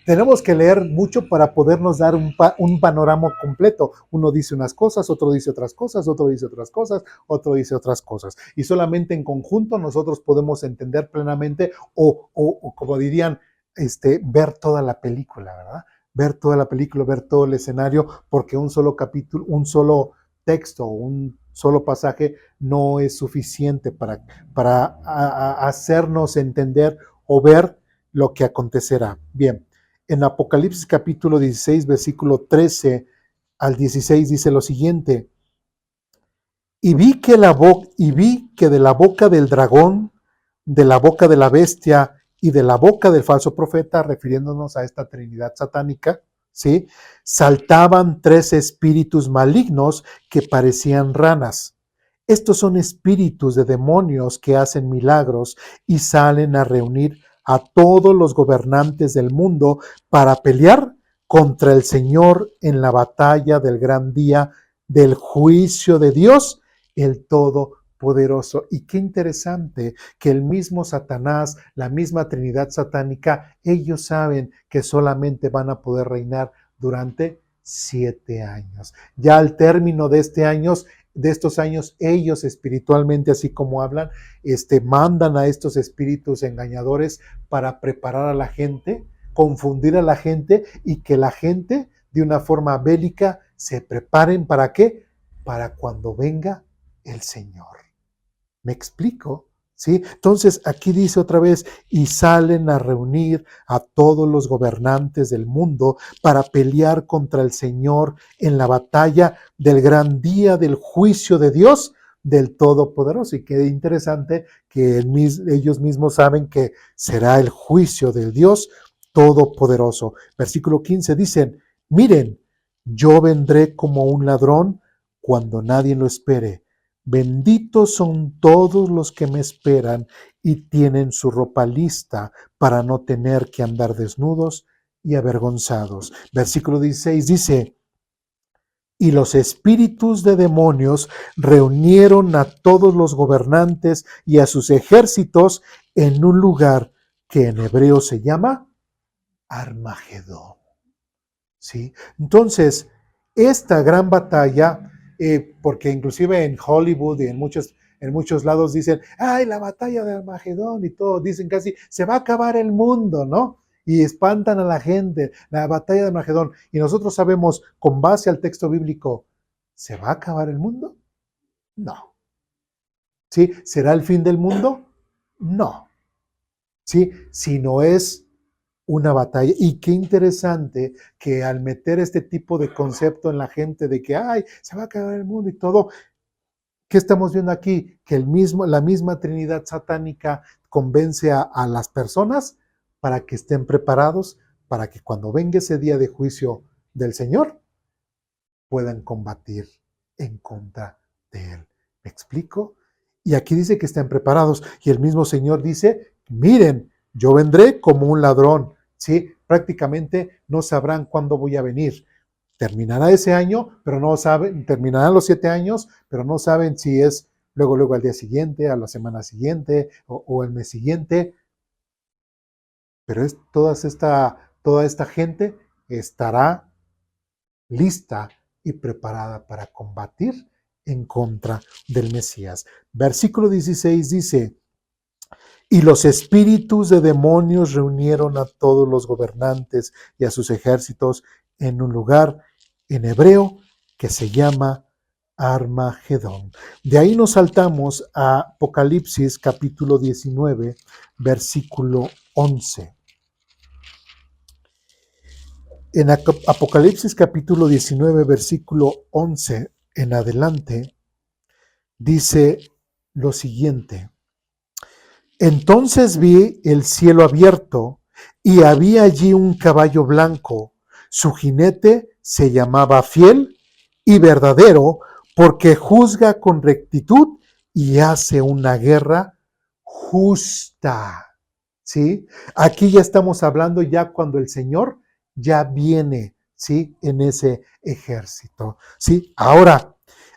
S1: tenemos que leer mucho para podernos dar un panorama completo. Uno dice unas cosas, otro dice otras cosas, otro dice otras cosas, otro dice otras cosas. Y solamente en conjunto nosotros podemos entender plenamente o como dirían, ver toda la película, ¿verdad? Ver toda la película, ver todo el escenario, porque un solo capítulo, un solo texto, un solo pasaje no es suficiente para hacernos entender o ver lo que acontecerá. Bien, en Apocalipsis capítulo 16, versículo 13 al 16 dice lo siguiente: y vi que de la boca del dragón, de la boca de la bestia y de la boca del falso profeta, refiriéndonos a esta trinidad satánica, ¿sí?, saltaban 3 espíritus malignos que parecían ranas. Estos son espíritus de demonios que hacen milagros y salen a reunir a todos los gobernantes del mundo para pelear contra el Señor en la batalla del gran día del juicio de Dios, el Todopoderoso. Y qué interesante que el mismo Satanás, la misma Trinidad satánica, ellos saben que solamente van a poder reinar durante 7 años. Ya al término de estos años, ellos espiritualmente, así como hablan, mandan a estos espíritus engañadores para preparar a la gente, confundir a la gente y que la gente de una forma bélica se preparen. ¿Para qué? Para cuando venga el Señor. ¿Me explico? ¿Sí? Entonces aquí dice otra vez, y salen a reunir a todos los gobernantes del mundo para pelear contra el Señor en la batalla del gran día del juicio de Dios, del Todopoderoso. Y qué interesante que ellos mismos saben que será el juicio del Dios Todopoderoso. Versículo 15 dicen, miren, yo vendré como un ladrón cuando nadie lo espere. Benditos son todos los que me esperan y tienen su ropa lista para no tener que andar desnudos y avergonzados. Versículo 16 dice, y los espíritus de demonios reunieron a todos los gobernantes y a sus ejércitos en un lugar que en hebreo se llama Armagedón. ¿Sí? Entonces, esta gran batalla, porque inclusive en Hollywood y en muchos lados dicen, ay, la batalla de Armagedón y todo, dicen casi, se va a acabar el mundo, ¿no? Y espantan a la gente, la batalla de Armagedón. Y nosotros sabemos, con base al texto bíblico, ¿se va a acabar el mundo? No. ¿Sí? ¿Será el fin del mundo? No. ¿Sí? Si no es una batalla. Y qué interesante que al meter este tipo de concepto en la gente de que, ay, se va a acabar el mundo y todo, ¿qué estamos viendo aquí? Que la misma Trinidad satánica convence a las personas para que estén preparados, para que cuando venga ese día de juicio del Señor, puedan combatir en contra de Él. ¿Me explico? Y aquí dice que estén preparados. Y el mismo Señor dice, miren, yo vendré como un ladrón. ¿Sí? Prácticamente no sabrán cuándo voy a venir. Terminará ese año, pero no saben, terminarán los 7 años, pero no saben si es luego al día siguiente, a la semana siguiente o el mes siguiente. Pero toda esta gente estará lista y preparada para combatir en contra del Mesías. Versículo 16 dice, y los espíritus de demonios reunieron a todos los gobernantes y a sus ejércitos en un lugar en hebreo que se llama Armagedón. De ahí nos saltamos a Apocalipsis capítulo 19, versículo 11. En Apocalipsis capítulo 19, versículo 11 en adelante, dice lo siguiente. Entonces vi el cielo abierto y había allí un caballo blanco. Su jinete se llamaba Fiel y Verdadero porque juzga con rectitud y hace una guerra justa. ¿Sí? Aquí ya estamos hablando ya cuando el Señor ya viene ¿sí? En ese ejército, ¿sí? Ahora,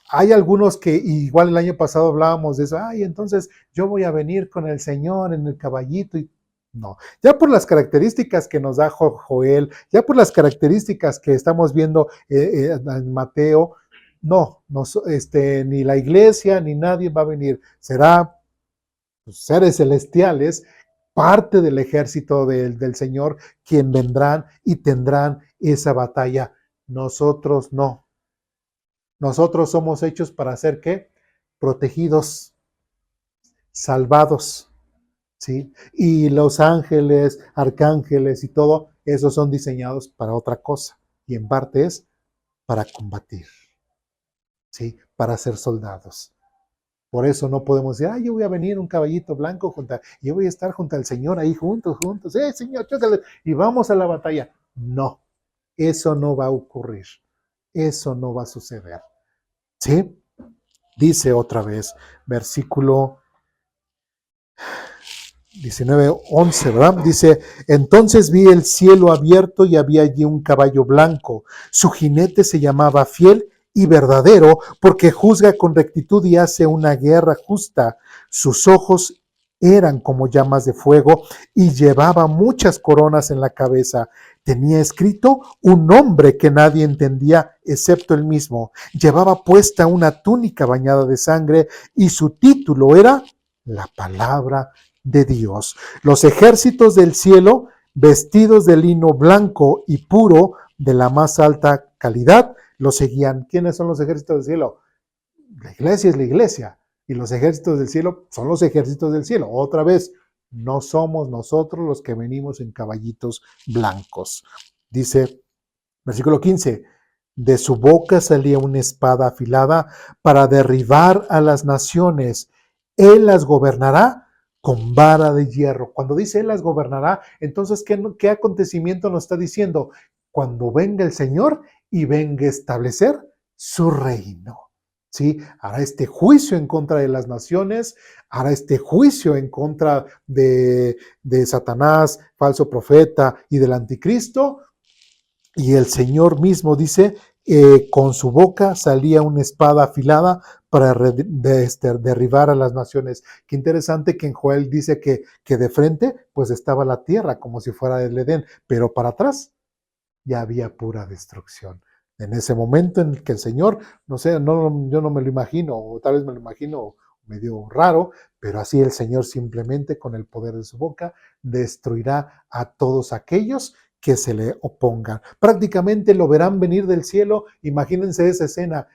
S1: hay algunos que, igual el año pasado hablábamos de eso, ay, entonces yo voy a venir con el Señor en el caballito y no, ya por las características que nos da Joel, ya por las características que estamos viendo en Mateo, no, ni la iglesia ni nadie va a venir, será pues, seres celestiales, parte del ejército del Señor, quien vendrán y tendrán esa batalla. Nosotros no. Nosotros somos hechos para ser ¿qué? Protegidos, salvados, ¿sí? Y los ángeles, arcángeles y todo, esos son diseñados para otra cosa. Y en parte es para combatir, ¿sí? Para ser soldados. Por eso no podemos decir, yo voy a venir un caballito blanco, yo voy a estar junto al Señor ahí juntos, Señor, chócale, y vamos a la batalla. No, eso no va a ocurrir. Eso no va a suceder. ¿Sí? Dice otra vez, versículo 19:11, ¿verdad? Dice, entonces vi el cielo abierto y había allí un caballo blanco. Su jinete se llamaba Fiel y Verdadero, porque juzga con rectitud y hace una guerra justa. Sus ojos eran como llamas de fuego y llevaba muchas coronas en la cabeza. Tenía escrito un nombre que nadie entendía excepto él mismo. Llevaba puesta una túnica bañada de sangre y su título era La Palabra de Dios. Los ejércitos del cielo, vestidos de lino blanco y puro de la más alta calidad, lo seguían. ¿Quiénes son los ejércitos del cielo? La iglesia es la iglesia y los ejércitos del cielo son los ejércitos del cielo. Otra vez, no somos nosotros los que venimos en caballitos blancos. Dice, versículo 15, de su boca salía una espada afilada para derribar a las naciones. Él las gobernará con vara de hierro. Cuando dice Él las gobernará, entonces, ¿qué acontecimiento nos está diciendo? Cuando venga el Señor y venga a establecer su reino. ¿Sí? Hará este juicio en contra de las naciones, hará este juicio en contra de Satanás, falso profeta y del anticristo. Y el Señor mismo dice, con su boca salía una espada afilada para derribar a las naciones. Qué interesante que en Joel dice que de frente pues estaba la tierra como si fuera el Edén, pero para atrás ya había pura destrucción. En ese momento en el que el Señor, no sé, yo no me lo imagino, o tal vez me lo imagino medio raro, pero así el Señor simplemente con el poder de su boca destruirá a todos aquellos que se le opongan. Prácticamente lo verán venir del cielo. Imagínense esa escena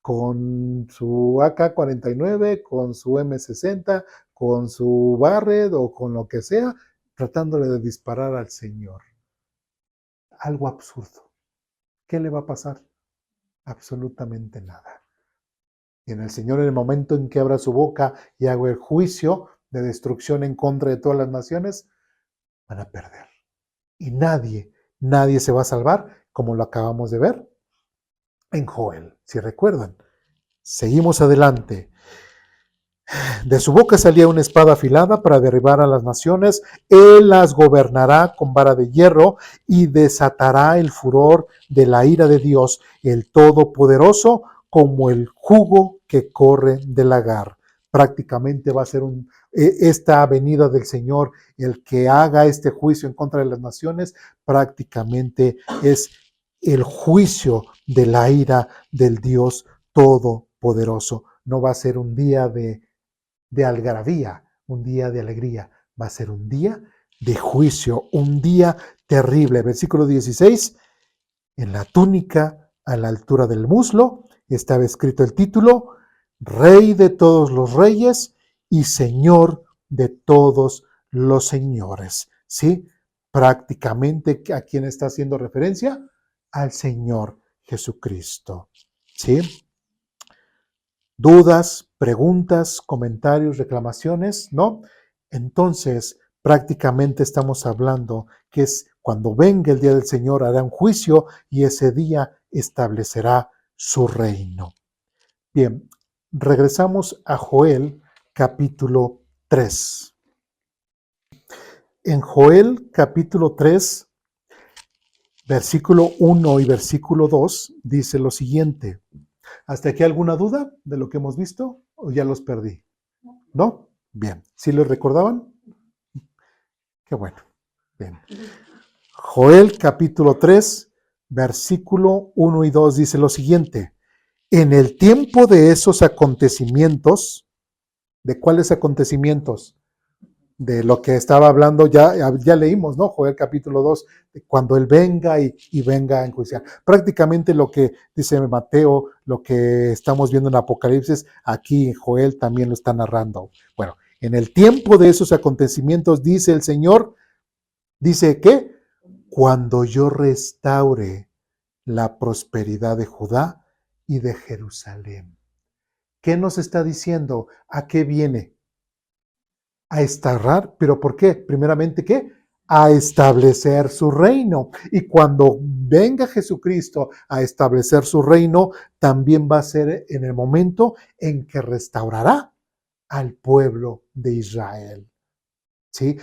S1: con su AK-49, con su M60, con su Barrett o con lo que sea, tratándole de disparar al Señor. Algo absurdo. ¿Qué le va a pasar? Absolutamente nada. Y en el Señor, en el momento en que abra su boca y haga el juicio de destrucción en contra de todas las naciones, van a perder. Y nadie se va a salvar, como lo acabamos de ver en Joel, si recuerdan. Seguimos adelante. De su boca salía una espada afilada para derribar a las naciones. Él las gobernará con vara de hierro y desatará el furor de la ira de Dios, el Todopoderoso, como el jugo que corre del lagar. Prácticamente va a ser esta venida del Señor, el que haga este juicio en contra de las naciones, prácticamente es el juicio de la ira del Dios Todopoderoso. No va a ser un día de algarabía, un día de alegría, va a ser un día de juicio, un día terrible. Versículo 16, en la túnica a la altura del muslo estaba escrito el título, Rey de todos los reyes y Señor de todos los señores. ¿Sí? Prácticamente, ¿a quién está haciendo referencia? Al Señor Jesucristo. ¿Sí? Dudas, preguntas, comentarios, reclamaciones, ¿no? Entonces, prácticamente estamos hablando que es cuando venga el día del Señor, hará un juicio y ese día establecerá su reino. Bien, regresamos a Joel capítulo 3. En Joel capítulo 3 Versículo 1 y versículo 2 dice lo siguiente. ¿Hasta aquí alguna duda de lo que hemos visto o ya los perdí? ¿No? Bien. ¿Sí los recordaban? Qué bueno. Bien. Joel capítulo 3, versículo 1 y 2 dice lo siguiente. En el tiempo de esos acontecimientos, ¿de cuáles acontecimientos? De lo que estaba hablando, ya leímos, ¿no? Joel capítulo 2, cuando Él venga y venga a enjuiciar. Prácticamente lo que dice Mateo, lo que estamos viendo en Apocalipsis, aquí Joel también lo está narrando. Bueno, en el tiempo de esos acontecimientos, dice el Señor, dice que cuando yo restaure la prosperidad de Judá y de Jerusalén. ¿Qué nos está diciendo? ¿A qué viene? A estarrar, ¿pero por qué? Primeramente, ¿qué? A establecer su reino. Y cuando venga Jesucristo a establecer su reino, también va a ser en el momento en que restaurará al pueblo de Israel. ¿Sí?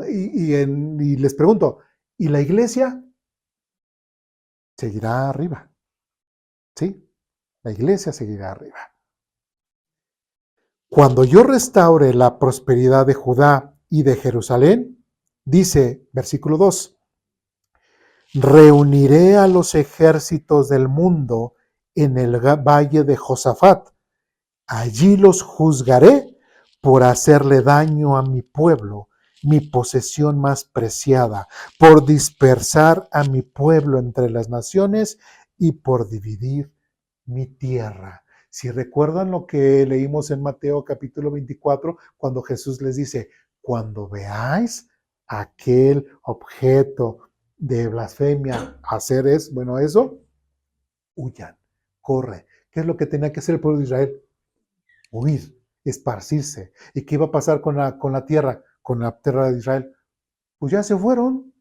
S1: Y les pregunto, ¿y la iglesia? Seguirá arriba. ¿Sí? La iglesia seguirá arriba. Cuando yo restaure la prosperidad de Judá y de Jerusalén, dice versículo 2, reuniré a los ejércitos del mundo en el valle de Josafat. Allí los juzgaré por hacerle daño a mi pueblo, mi posesión más preciada, por dispersar a mi pueblo entre las naciones y por dividir mi tierra. Si recuerdan lo que leímos en Mateo capítulo 24, cuando Jesús les dice, cuando veáis aquel objeto de blasfemia hacer eso, huyan, corre. ¿Qué es lo que tenía que hacer el pueblo de Israel? Huir, esparcirse. ¿Y qué iba a pasar con la tierra de Israel? Pues ya se fueron.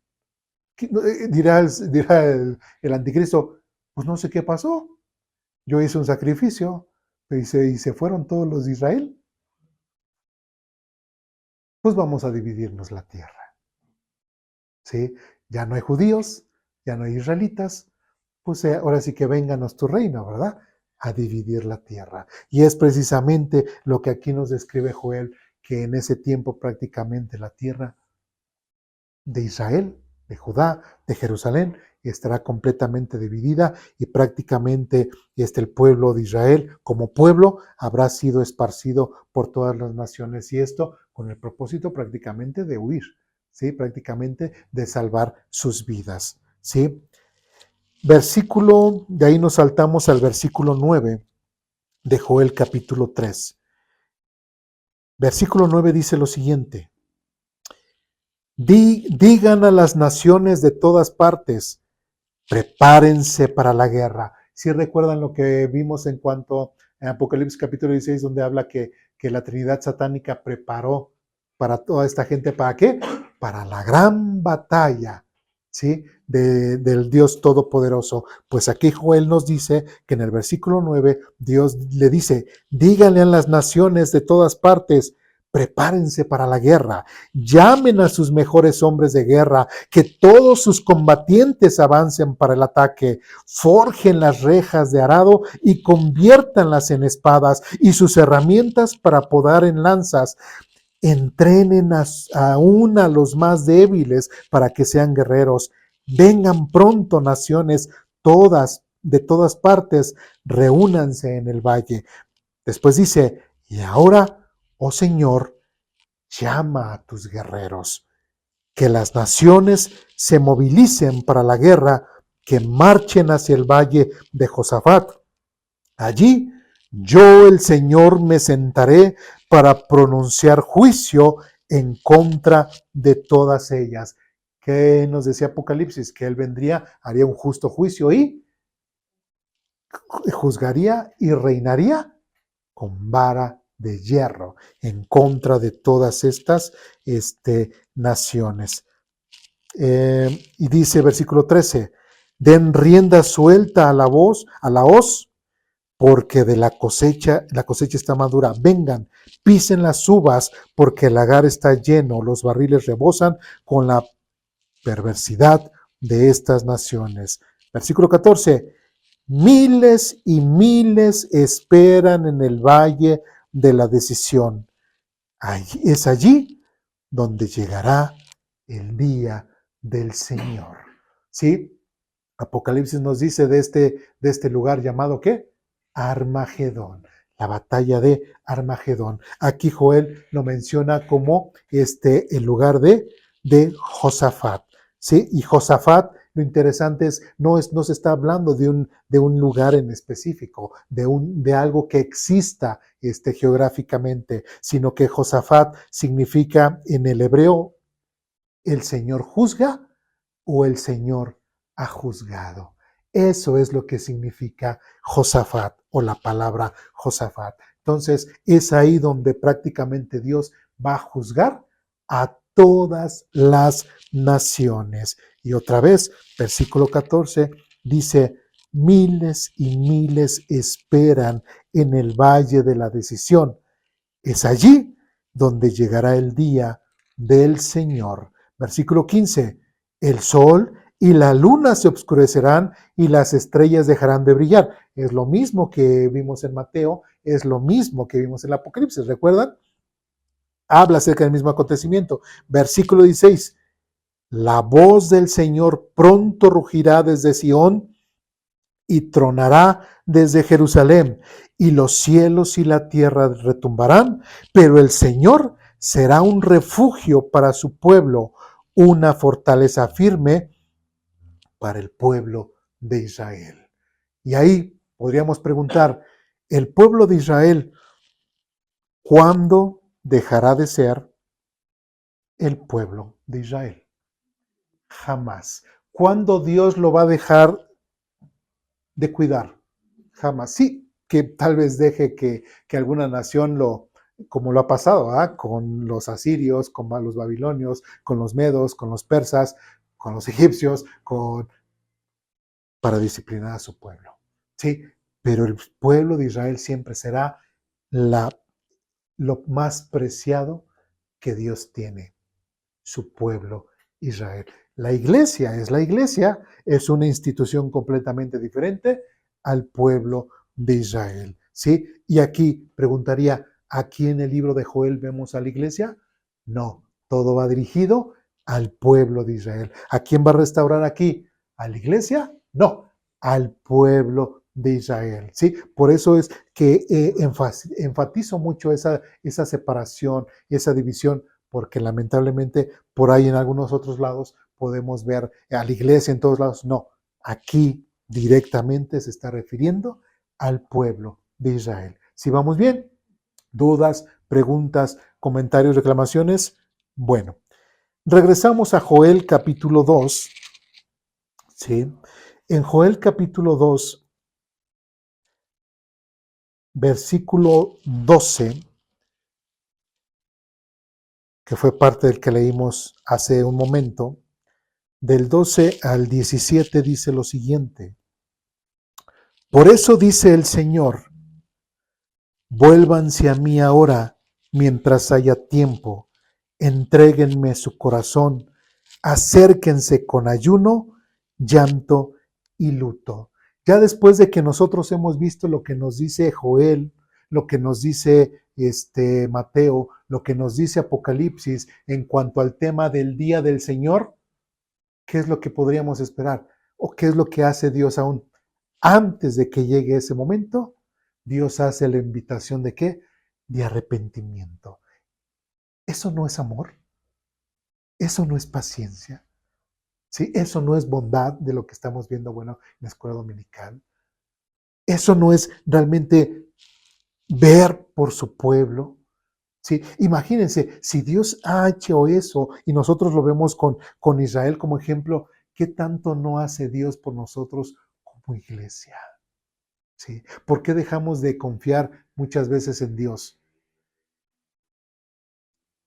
S1: Dirá el anticristo, pues no sé qué pasó. Yo hice un sacrificio y se fueron todos los de Israel. Pues vamos a dividirnos la tierra. ¿Sí? Ya no hay judíos, ya no hay israelitas, pues ahora sí que vénganos tu reino, ¿verdad? A dividir la tierra. Y es precisamente lo que aquí nos describe Joel, que en ese tiempo prácticamente la tierra de Israel, de Judá, de Jerusalén, estará completamente dividida y prácticamente el pueblo de Israel como pueblo habrá sido esparcido por todas las naciones y esto con el propósito prácticamente de huir, ¿sí? Prácticamente de salvar sus vidas, ¿sí? De ahí nos saltamos al versículo 9 de Joel capítulo 3. Versículo 9 dice lo siguiente. Digan a las naciones de todas partes, prepárense para la guerra. Si recuerdan lo que vimos en cuanto a Apocalipsis capítulo 16, donde habla que la Trinidad satánica preparó para toda esta gente, ¿para qué? Para la gran batalla, ¿sí? Del Dios Todopoderoso. Pues aquí Joel nos dice que en el versículo 9, Dios le dice, díganle a las naciones de todas partes, prepárense para la guerra, llamen a sus mejores hombres de guerra, que todos sus combatientes avancen para el ataque, forjen las rejas de arado y conviértanlas en espadas y sus herramientas para podar en lanzas. Entrenen aún a los más débiles para que sean guerreros. Vengan pronto, naciones, de todas partes, reúnanse en el valle. Después dice, y ahora, oh Señor, llama a tus guerreros, que las naciones se movilicen para la guerra, que marchen hacia el valle de Josafat. Allí yo, el Señor, me sentaré para pronunciar juicio en contra de todas ellas. ¿Qué nos decía Apocalipsis? Que Él vendría, haría un justo juicio y juzgaría y reinaría con vara de hierro en contra de todas estas naciones. Y dice versículo 13, den rienda suelta a la hoz, porque de la cosecha está madura. Vengan, pisen las uvas, porque el lagar está lleno, los barriles rebosan con la perversidad de estas naciones. Versículo 14. Miles y miles esperan en el valle de la decisión. Es allí donde llegará el día del Señor. ¿Sí? Apocalipsis nos dice de este lugar llamado ¿qué? Armagedón, la batalla de Armagedón. Aquí Joel lo menciona como el lugar de Josafat. ¿Sí? Y Josafat, lo interesante es, no se está hablando de un lugar en específico, de algo que exista geográficamente, sino que Josafat significa en el hebreo el Señor juzga o el Señor ha juzgado. Eso es lo que significa Josafat o la palabra Josafat. Entonces, es ahí donde prácticamente Dios va a juzgar a todas las naciones. Y otra vez, versículo 14 dice, miles y miles esperan en el valle de la decisión. Es allí donde llegará el día del Señor. Versículo 15. El sol y la luna se oscurecerán y las estrellas dejarán de brillar. Es lo mismo que vimos en Mateo, es lo mismo que vimos en el Apocalipsis. ¿Recuerdan? Habla acerca del mismo acontecimiento. Versículo 16. La voz del Señor pronto rugirá desde Sión y tronará desde Jerusalén, y los cielos y la tierra retumbarán, pero el Señor será un refugio para su pueblo, una fortaleza firme para el pueblo de Israel. Y ahí podríamos preguntar, ¿el pueblo de Israel cuándo dejará de ser el pueblo de Israel? Jamás. ¿Cuándo Dios lo va a dejar de cuidar? Jamás. Sí, que tal vez deje que alguna nación como lo ha pasado, con los asirios, con los babilonios, con los medos, con los persas, con los egipcios, para disciplinar a su pueblo. Sí, pero el pueblo de Israel siempre será lo más preciado que Dios tiene, su pueblo Israel. La iglesia, es una institución completamente diferente al pueblo de Israel, ¿sí? Y aquí preguntaría, ¿aquí en el libro de Joel vemos a la iglesia? No, todo va dirigido al pueblo de Israel. ¿A quién va a restaurar aquí? ¿A la iglesia? No, al pueblo de Israel, ¿sí? Por eso es que enfatizo mucho esa separación, esa división, porque lamentablemente por ahí en algunos otros lados podemos ver a la iglesia en todos lados. No, aquí directamente se está refiriendo al pueblo de Israel. ¿Sí vamos bien? ¿Dudas, preguntas, comentarios, reclamaciones? Bueno, regresamos a Joel capítulo 2. ¿Sí? En Joel capítulo 2, versículo 12, que fue parte del que leímos hace un momento, del 12 al 17 dice lo siguiente. Por eso dice el Señor, vuélvanse a mí ahora mientras haya tiempo, entréguenme su corazón, acérquense con ayuno, llanto y luto. Ya después de que nosotros hemos visto lo que nos dice Joel, lo que nos dice Mateo, lo que nos dice Apocalipsis en cuanto al tema del día del Señor, ¿qué es lo que podríamos esperar? ¿O qué es lo que hace Dios aún? Antes de que llegue ese momento, Dios hace la invitación de ¿qué? De arrepentimiento. ¿Eso no es amor? ¿Eso no es paciencia? ¿Sí? ¿Eso no es bondad de lo que estamos viendo, bueno, en la escuela dominical? ¿Eso no es realmente ver por su pueblo? ¿Sí? Imagínense, si Dios ha hecho eso y nosotros lo vemos con Israel como ejemplo, ¿qué tanto no hace Dios por nosotros como iglesia? ¿Sí? ¿Por qué dejamos de confiar muchas veces en Dios?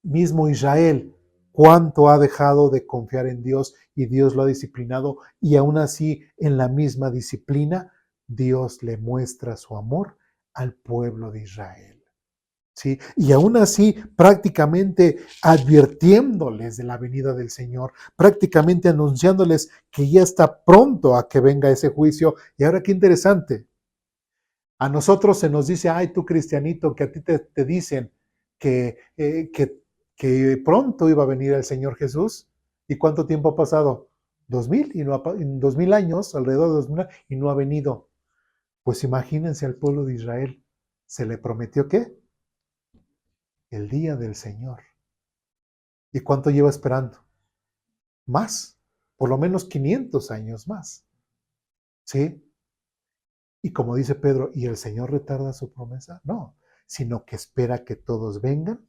S1: Mismo Israel, cuánto ha dejado de confiar en Dios y Dios lo ha disciplinado y aún así en la misma disciplina Dios le muestra su amor al pueblo de Israel. ¿sí? Y aún así, prácticamente advirtiéndoles de la venida del Señor, prácticamente anunciándoles que ya está pronto a que venga ese juicio. Y ahora qué interesante, a nosotros se nos dice, ay, tú cristianito, que a ti te dicen que, que pronto iba a venir el Señor Jesús. ¿Y cuánto tiempo ha pasado? 2000 y no ha, 2000 años, alrededor de 2000 años, y no ha venido. Pues imagínense al pueblo de Israel. ¿Se le prometió qué? El día del Señor. ¿Y cuánto lleva esperando? Más, por lo menos 500 años más. ¿Sí? Y como dice Pedro, ¿y el Señor retarda su promesa? No, sino que espera que todos vengan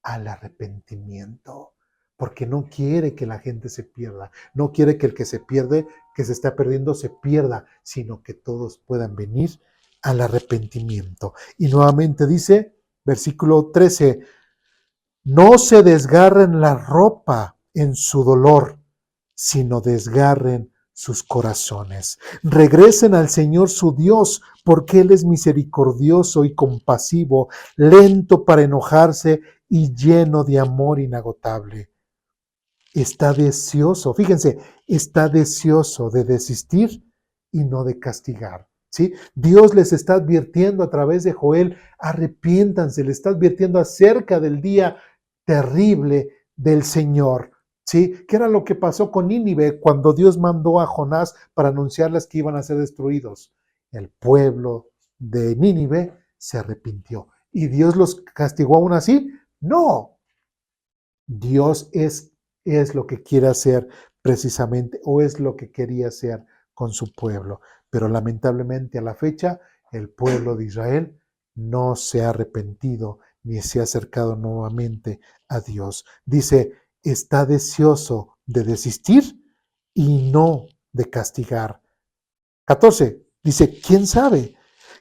S1: al arrepentimiento, porque no quiere que la gente se pierda, no quiere que el que se pierde, que se está perdiendo, se pierda, sino que todos puedan venir al arrepentimiento. Y nuevamente dice, versículo 13, no se desgarren la ropa en su dolor, sino desgarren sus corazones. Regresen al Señor su Dios, porque Él es misericordioso y compasivo, lento para enojarse y lleno de amor inagotable. Está deseoso, fíjense, está deseoso de desistir y no de castigar. ¿Sí? Dios les está advirtiendo a través de Joel, arrepiéntanse, les está advirtiendo acerca del día terrible del Señor. ¿Sí? ¿Qué era lo que pasó con Nínive cuando Dios mandó a Jonás para anunciarles que iban a ser destruidos? El pueblo de Nínive se arrepintió. ¿Y Dios los castigó aún así? No. Dios es lo que quiere hacer precisamente, o es lo que quería hacer con su pueblo. Pero lamentablemente a la fecha, el pueblo de Israel no se ha arrepentido ni se ha acercado nuevamente a Dios. Dice, está deseoso de desistir y no de castigar. 14. Dice, ¿quién sabe?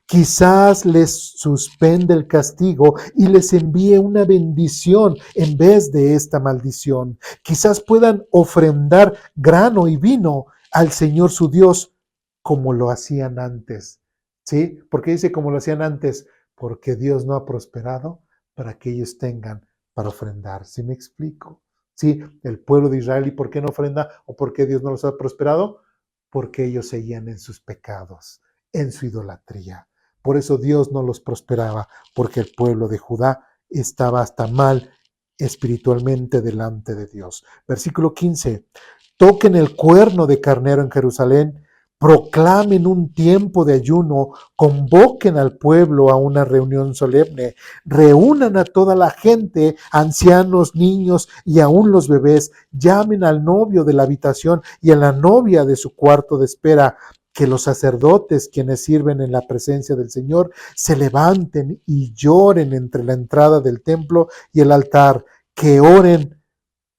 S1: Quizás les suspende el castigo y les envíe una bendición en vez de esta maldición. Quizás puedan ofrendar grano y vino al Señor su Dios como lo hacían antes. ¿Sí? ¿Por qué dice como lo hacían antes? Porque Dios no ha prosperado para que ellos tengan para ofrendar. ¿Sí me explico? ¿Sí? El pueblo de Israel, ¿y por qué no ofrenda? ¿O por qué Dios no los ha prosperado? Porque ellos seguían en sus pecados, en su idolatría. Por eso Dios no los prosperaba, porque el pueblo de Judá estaba hasta mal espiritualmente delante de Dios. Versículo 15. Toquen el cuerno de carnero en Jerusalén, proclamen un tiempo de ayuno, convoquen al pueblo a una reunión solemne, reúnan a toda la gente, ancianos, niños y aún los bebés, llamen al novio de la habitación y a la novia de su cuarto de espera, que los sacerdotes, quienes sirven en la presencia del Señor, se levanten y lloren entre la entrada del templo y el altar, que oren,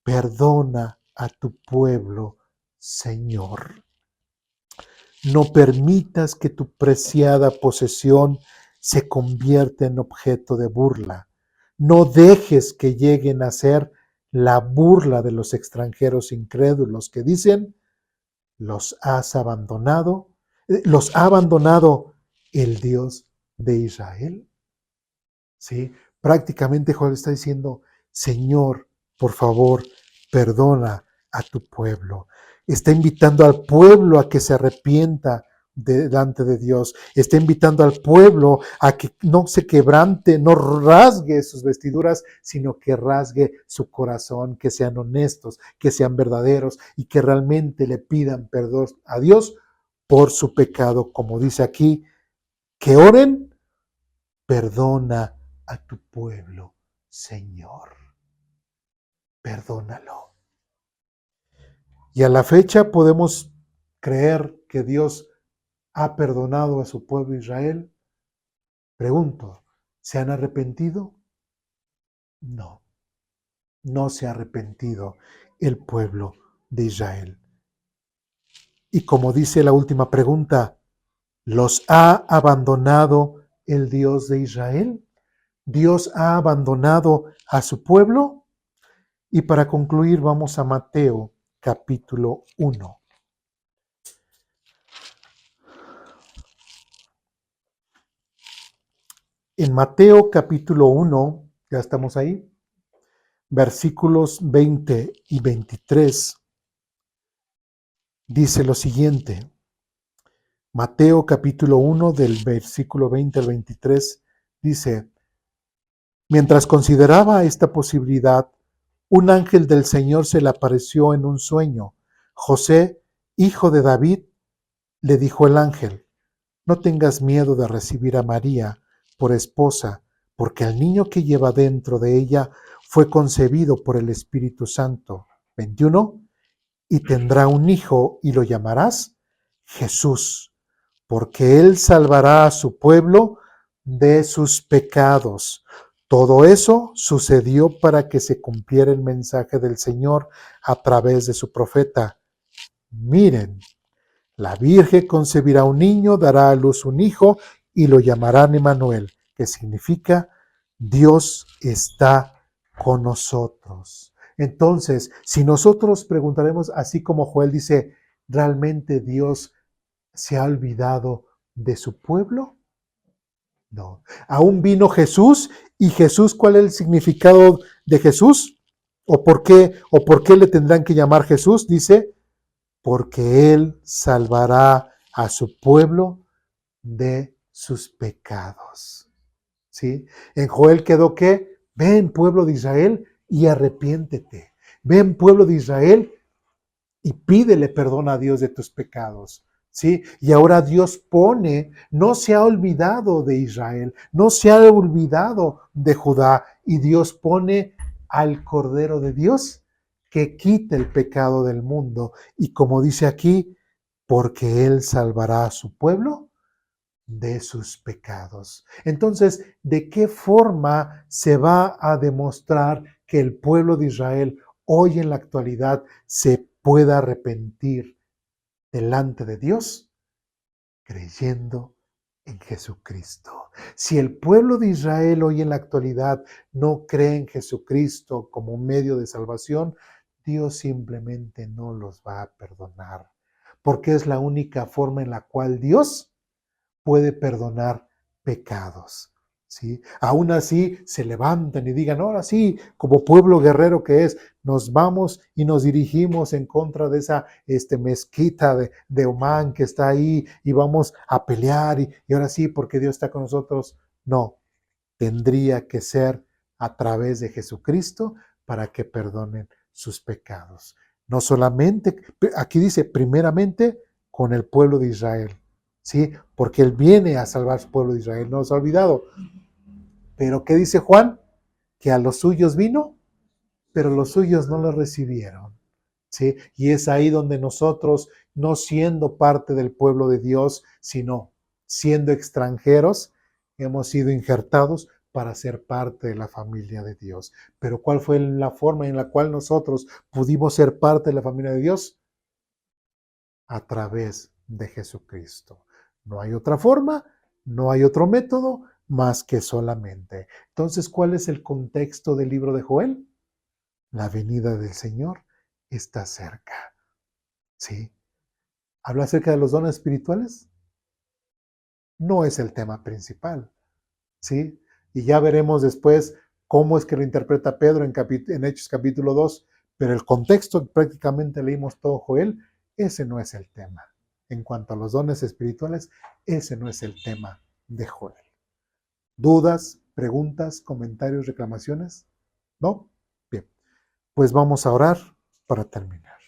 S1: perdona a tu pueblo, Señor. No permitas que tu preciada posesión se convierta en objeto de burla. No dejes que lleguen a ser la burla de los extranjeros incrédulos que dicen, los has abandonado, los ha abandonado el Dios de Israel. ¿Sí? Prácticamente Joel está diciendo, Señor, por favor, perdona a tu pueblo. Está invitando al pueblo a que se arrepienta delante de Dios. Está invitando al pueblo a que no se quebrante, no rasgue sus vestiduras, sino que rasgue su corazón, que sean honestos, que sean verdaderos y que realmente le pidan perdón a Dios por su pecado. Como dice aquí, que oren, perdona a tu pueblo, Señor. Perdónalo. Y a la fecha podemos creer que Dios ha perdonado a su pueblo Israel. Pregunto, ¿se han arrepentido? No, no se ha arrepentido el pueblo de Israel. Y como dice la última pregunta, ¿los ha abandonado el Dios de Israel? ¿Dios ha abandonado a su pueblo? Y para concluir, vamos a Mateo capítulo 1. En Mateo capítulo 1, ya estamos ahí, versículos 20 y 23, dice lo siguiente. Mateo capítulo 1 del versículo 20 al 23 dice, mientras consideraba esta posibilidad, un ángel del Señor se le apareció en un sueño. José, hijo de David, le dijo el ángel, no tengas miedo de recibir a María por esposa, porque el niño que lleva dentro de ella fue concebido por el Espíritu Santo. 21. Y tendrá un hijo y lo llamarás Jesús, porque él salvará a su pueblo de sus pecados. Todo eso sucedió para que se cumpliera el mensaje del Señor a través de su profeta. Miren, la Virgen concebirá un niño, dará a luz un hijo y lo llamarán Emmanuel, que significa Dios está con nosotros. Entonces, si nosotros preguntaremos, así como Joel dice, ¿realmente Dios se ha olvidado de su pueblo? No. Aún vino Jesús, y Jesús, ¿cuál es el significado de Jesús? ¿O por qué le tendrán que llamar Jesús? Dice, porque Él salvará a su pueblo de sus pecados. ¿Sí? En Joel quedó que, ven pueblo de Israel y arrepiéntete. Ven pueblo de Israel y pídele perdón a Dios de tus pecados. ¿Sí? Y ahora Dios pone, no se ha olvidado de Israel, no se ha olvidado de Judá, y Dios pone al Cordero de Dios que quita el pecado del mundo. Y como dice aquí, porque Él salvará a su pueblo de sus pecados. Entonces, ¿de qué forma se va a demostrar que el pueblo de Israel hoy en la actualidad se pueda arrepentir delante de Dios? Creyendo en Jesucristo. Si el pueblo de Israel hoy en la actualidad no cree en Jesucristo como medio de salvación, Dios simplemente no los va a perdonar, porque es la única forma en la cual Dios puede perdonar pecados. ¿Sí? Aún así se levantan y digan, ahora sí, como pueblo guerrero que es, nos vamos y nos dirigimos en contra de esa mezquita de Omán que está ahí y vamos a pelear y ahora sí, porque Dios está con nosotros. No, tendría que ser a través de Jesucristo para que perdonen sus pecados. No solamente, aquí dice, primeramente con el pueblo de Israel. ¿Sí? Porque Él viene a salvar a su pueblo de Israel, no se ha olvidado. Pero ¿qué dice Juan? Que a los suyos vino, pero los suyos no lo recibieron. ¿Sí? Y es ahí donde nosotros, no siendo parte del pueblo de Dios, sino siendo extranjeros, hemos sido injertados para ser parte de la familia de Dios. Pero ¿cuál fue la forma en la cual nosotros pudimos ser parte de la familia de Dios? A través de Jesucristo. No hay otra forma, no hay otro método más que solamente. Entonces, ¿cuál es el contexto del libro de Joel? La venida del Señor está cerca. ¿Sí? ¿Habla acerca de los dones espirituales? No es el tema principal. ¿Sí? Y ya veremos después cómo es que lo interpreta Pedro en Hechos capítulo 2, pero el contexto, prácticamente leímos todo Joel, ese no es el tema. En cuanto a los dones espirituales, ese no es el tema de Joel. ¿Dudas, preguntas, comentarios, reclamaciones? ¿No? Bien, pues vamos a orar para terminar.